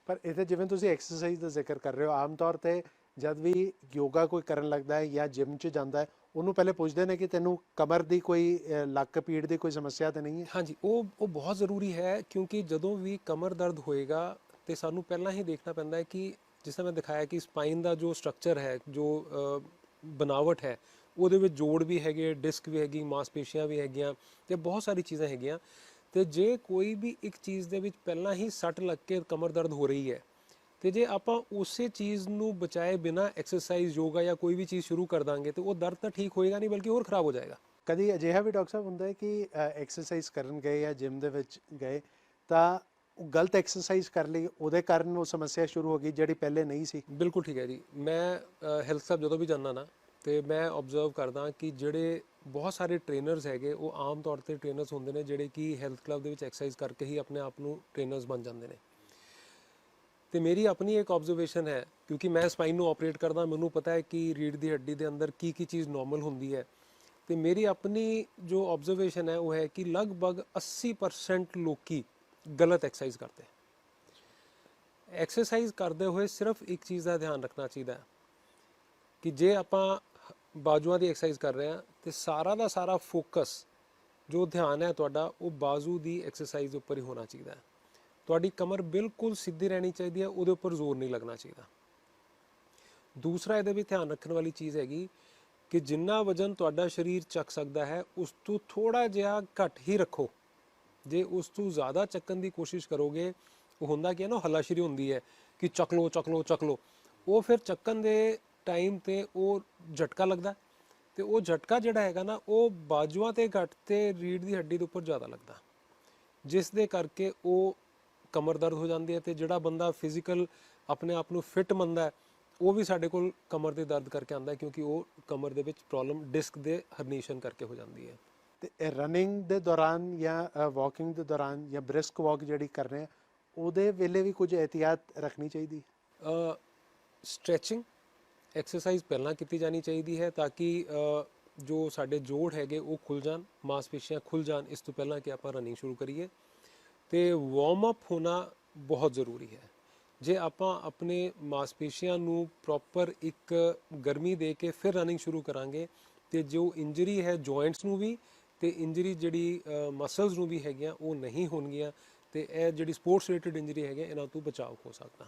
ਪਰ ਇਹਦੇ ਜਿਵੇਂ ਤੁਸੀਂ ਐਕਸਰਸਾਈਜ਼ ਦਾ ਜ਼ਿਕਰ ਕਰ ਰਹੇ ਹੋ, ਆਮ ਤੌਰ ਤੇ ਜਦ ਵੀ ਯੋਗਾ ਕੋਈ ਕਰਨ ਲੱਗਦਾ ਹੈ ਜਾਂ ਜਿਮ 'ਚ ਜਾਂਦਾ ਹੈ ਉਹਨੂੰ ਪਹਿਲੇ ਪੁੱਛਦੇ ਨੇ ਕਿ ਤੈਨੂੰ ਕਮਰ ਦੀ ਕੋਈ ਲੱਕ ਪੀੜ ਦੀ ਕੋਈ ਸਮੱਸਿਆ ਤਾਂ ਨਹੀਂ ਹੈ? ਹਾਂਜੀ, ਉਹ ਬਹੁਤ ਜ਼ਰੂਰੀ ਹੈ ਕਿਉਂਕਿ ਜਦੋਂ ਵੀ ਕਮਰ ਦਰਦ ਹੋਏਗਾ ਤੇ ਸਾਨੂੰ ਪਹਿਲਾਂ ਹੀ ਦੇਖਣਾ ਪੈਂਦਾ ਹੈ ਕਿ ਜਿਸ ਤਰ੍ਹਾਂ ਮੈਂ ਦਿਖਾਇਆ ਕਿ ਸਪਾਈਨ ਦਾ ਜੋ ਸਟਰਕਚਰ ਹੈ, ਜੋ ਬਨਾਵਟ ਹੈ ਉਹਦੇ ਵਿੱਚ ਜੋੜ ਵੀ ਹੈਗੇ, ਡਿਸਕ ਵੀ ਹੈਗੀ, ਮਾਸਪੇਸ਼ੀਆਂ ਵੀ ਹੈਗੀਆਂ ਤੇ ਬਹੁਤ ਸਾਰੀ ਚੀਜ਼ਾਂ ਹੈਗੀਆਂ। ਤੇ ਜੇ ਕੋਈ ਵੀ ਇੱਕ ਚੀਜ਼ ਦੇ ਵਿੱਚ ਪਹਿਲਾਂ ਹੀ ਸੱਟ ਲੱਗ ਕੇ ਕਮਰ ਦਰਦ ਹੋ ਰਹੀ ਹੈ ਤੇ ਜੇ ਆਪਾਂ ਉਸੇ ਚੀਜ਼ ਨੂੰ ਬਚਾਏ ਬਿਨਾ ਐਕਸਰਸਾਈਜ਼ ਯੋਗਾ ਜਾਂ ਕੋਈ ਵੀ ਚੀਜ਼ ਸ਼ੁਰੂ ਕਰ ਦਾਂਗੇ ਤੇ ਉਹ ਦਰਦ ਤਾਂ ਠੀਕ ਹੋਏਗਾ ਨਹੀਂ ਬਲਕਿ ਹੋਰ ਖਰਾਬ ਹੋ ਜਾਏਗਾ। ਕਦੀ ਅਜਿਹਾ ਵੀ ਡਾਕਟਰ ਸਾਹਿਬ ਹੁੰਦਾ ਹੈ ਕਿ ਐਕਸਰਸਾਈਜ਼ ਕਰਨ ਗਏ ਜਾਂ ਜਿਮ ਦੇ ਵਿੱਚ ਗਏ ਤਾਂ ਉਹ ਗਲਤ ਐਕਸਰਸਾਈਜ਼ ਕਰ ਲਈ, ਉਹਦੇ ਕਾਰਨ ਉਹ ਸਮੱਸਿਆ ਸ਼ੁਰੂ ਹੋ ਗਈ ਜਿਹੜੀ ਪਹਿਲੇ ਨਹੀਂ ਸੀ? ਬਿਲਕੁਲ ਠੀਕ ਹੈ ਜੀ। ਮੈਂ ਹੈਲਥ ਕਲੱਬ ਜਦੋਂ ਵੀ ਜਾਂਦਾ ਨਾ ਤੇ ਮੈਂ ਆਬਜ਼ਰਵ ਕਰਦਾ ਕਿ ਜਿਹੜੇ ਬਹੁਤ ਸਾਰੇ ਟ੍ਰੇਨਰਸ ਹੈਗੇ ਉਹ ਆਮ ਤੌਰ ਤੇ ਟ੍ਰੇਨਰਸ ਹੁੰਦੇ ਨੇ ਜਿਹੜੇ ਕਿ ਹੈਲਥ ਕਲੱਬ ਦੇ ਵਿੱਚ ਐਕਸਰਸਾਈਜ਼ ਕਰਕੇ ਹੀ ਆਪਣੇ ਆਪ ਨੂੰ ਟ੍ਰੇਨਰਸ ਬਣ ਜਾਂਦੇ ਨੇ। ਤੇ ਮੇਰੀ ਆਪਣੀ ਇੱਕ ਆਬਜ਼ਰਵੇਸ਼ਨ ਹੈ ਕਿਉਂਕਿ ਮੈਂ ਸਪਾਈਨ ਨੂੰ ਆਪਰੇਟ ਕਰਦਾ, ਮੈਨੂੰ ਪਤਾ ਹੈ ਕਿ ਰੀੜ੍ਹ ਦੀ ਹੱਡੀ ਦੇ ਅੰਦਰ ਕੀ ਕੀ ਚੀਜ਼ ਨੋਰਮਲ ਹੁੰਦੀ ਹੈ। ਤੇ ਮੇਰੀ ਆਪਣੀ ਜੋ ਆਬਜ਼ਰਵੇਸ਼ਨ ਹੈ ਉਹ ਹੈ ਕਿ ਲਗਭਗ 80% ਲੋਕੀ ਗਲਤ ਐਕਸਰਸਾਈਜ਼ ਕਰਦੇ। ਐਕਸਰਸਾਈਜ਼ ਕਰਦੇ ਹੋਏ ਸਿਰਫ ਇੱਕ ਚੀਜ਼ ਦਾ ਧਿਆਨ ਰੱਖਣਾ ਚਾਹੀਦਾ ਹੈ ਕਿ ਜੇ ਆਪਾਂ ਬਾਜੂਆਂ ਦੀ ਐਕਸਰਸਾਈਜ਼ ਕਰ ਰਹੇ ਹਾਂ ਤੇ ਸਾਰਾ ਦਾ ਸਾਰਾ ਫੋਕਸ ਜੋ ਧਿਆਨ ਹੈ ਤੁਹਾਡਾ ਉਹ ਬਾਜ਼ੂ ਦੀ ਐਕਸਰਸਾਈਜ਼ ਉੱਪਰ ਹੀ ਹੋਣਾ ਚਾਹੀਦਾ ਹੈ। ਤੁਹਾਡੀ ਕਮਰ ਬਿਲਕੁਲ ਸਿੱਧੀ ਰਹਿਣੀ ਚਾਹੀਦੀ ਹੈ, ਉਹਦੇ ਉੱਪਰ ਜ਼ੋਰ ਨਹੀਂ ਲੱਗਣਾ ਚਾਹੀਦਾ। ਦੂਸਰਾ ਇਹਦੇ ਵਿੱਚ ਧਿਆਨ ਰੱਖਣ ਵਾਲੀ ਚੀਜ਼ ਹੈਗੀ ਕਿ ਜਿੰਨਾ ਵਜ਼ਨ ਤੁਹਾਡਾ ਸਰੀਰ ਚੱਕ ਸਕਦਾ ਹੈ ਉਸ ਤੋਂ ਥੋੜਾ ਜਿਹਾ ਘੱਟ ਹੀ ਰੱਖੋ। ਜੇ ਉਸ ਤੋਂ ਜ਼ਿਆਦਾ ਚੱਕਣ ਦੀ ਕੋਸ਼ਿਸ਼ ਕਰੋਗੇ, ਉਹ ਹੁੰਦਾ ਕਿ ਨਾ ਹੱਲਾਸ਼ੇਰੀ ਹੁੰਦੀ ਹੈ ਕਿ ਚੱਕ ਲਓ ਚੱਕ ਲਓ ਚੱਕ ਲਓ, ਉਹ ਫਿਰ ਚੱਕਣ ਦੇ ਟਾਈਮ ਤੇ ਉਹ ਝਟਕਾ ਲੱਗਦਾ ਤੇ ਉਹ ਝਟਕਾ ਜਿਹੜਾ ਹੈਗਾ ਨਾ ਉਹ ਬਾਜੂਆਂ ਤੇ ਘੱਟ ਤੇ ਰੀੜ੍ਹ ਦੀ ਹੱਡੀ ਦੇ ਉੱਪਰ ਜ਼ਿਆਦਾ ਲੱਗਦਾ, ਜਿਸ ਦੇ ਕਰਕੇ ਉਹ ਕਮਰ ਦਰਦ ਹੋ ਜਾਂਦੀ ਹੈ। ਤੇ ਜਿਹੜਾ ਬੰਦਾ ਫਿਜ਼ੀਕਲ ਆਪਣੇ ਆਪ ਨੂੰ ਫਿੱਟ ਮੰਨਦਾ ਹੈ ਉਹ ਵੀ ਸਾਡੇ ਕੋਲ ਕਮਰ ਦੇ ਦਰਦ ਕਰਕੇ ਆਉਂਦਾ ਕਿਉਂਕਿ ਉਹ ਕਮਰ ਦੇ ਵਿੱਚ ਪ੍ਰੋਬਲਮ ਡਿਸਕ ਦੇ ਹਰਨੀਸ਼ਨ ਕਰਕੇ ਹੋ ਜਾਂਦੀ ਹੈ। ਤੇ ਰਨਿੰਗ ਦੇ ਦੌਰਾਨ ਜਾਂ ਵਾਕਿੰਗ ਦੇ ਦੌਰਾਨ ਜਾਂ ਬ੍ਰਿਸਕ ਵਾਕ ਜਿਹੜੀ ਕਰ ਰਹੇ ਆ ਉਹਦੇ ਵੇਲੇ ਵੀ ਕੁਝ ਇਹਤਿਆਤ ਰੱਖਣੀ ਚਾਹੀਦੀ? ਸਟ੍ਰੈਚਿੰਗ ਐਕਸਰਸਾਈਜ਼ ਪਹਿਲਾਂ ਕੀਤੀ ਜਾਣੀ ਚਾਹੀਦੀ ਹੈ ਤਾਂ ਕਿ ਜੋ ਸਾਡੇ ਜੋੜ ਹੈਗੇ ਉਹ ਖੁੱਲ ਜਾਣ, ਮਾਸਪੇਸ਼ੀਆਂ ਖੁੱਲ ਜਾਣ ਇਸ ਤੋਂ ਪਹਿਲਾਂ ਕਿ ਆਪਾਂ ਰਨਿੰਗ ਸ਼ੁਰੂ ਕਰੀਏ। ਤੇ ਵਾਰਮ ਅਪ ਹੋਣਾ ਬਹੁਤ ਜ਼ਰੂਰੀ ਹੈ। ਜੇ ਆਪਾਂ ਆਪਣੇ ਮਾਸਪੇਸ਼ੀਆਂ ਨੂੰ ਪ੍ਰੋਪਰ ਇੱਕ ਗਰਮੀ ਦੇ ਕੇ ਫਿਰ ਰਨਿੰਗ ਸ਼ੁਰੂ ਕਰਾਂਗੇ ਤੇ ਜੋ ਇੰਜਰੀ ਹੈ ਜੁਆਇੰਟਸ ਨੂੰ ਵੀ ਤੇ ਇੰਜਰੀ ਜਿਹੜੀ ਮਸਲਸ ਨੂੰ ਵੀ ਹੈਗੀਆਂ ਉਹ ਨਹੀਂ ਹੋਣਗੀਆਂ ਤੇ ਇਹ ਜਿਹੜੀ ਸਪੋਰਟਸ ਰਿਲੇਟਡ ਇੰਜਰੀ ਹੈਗੇ ਇਹਨਾਂ ਤੋਂ ਬਚਾਅ ਹੋ ਸਕਦਾ।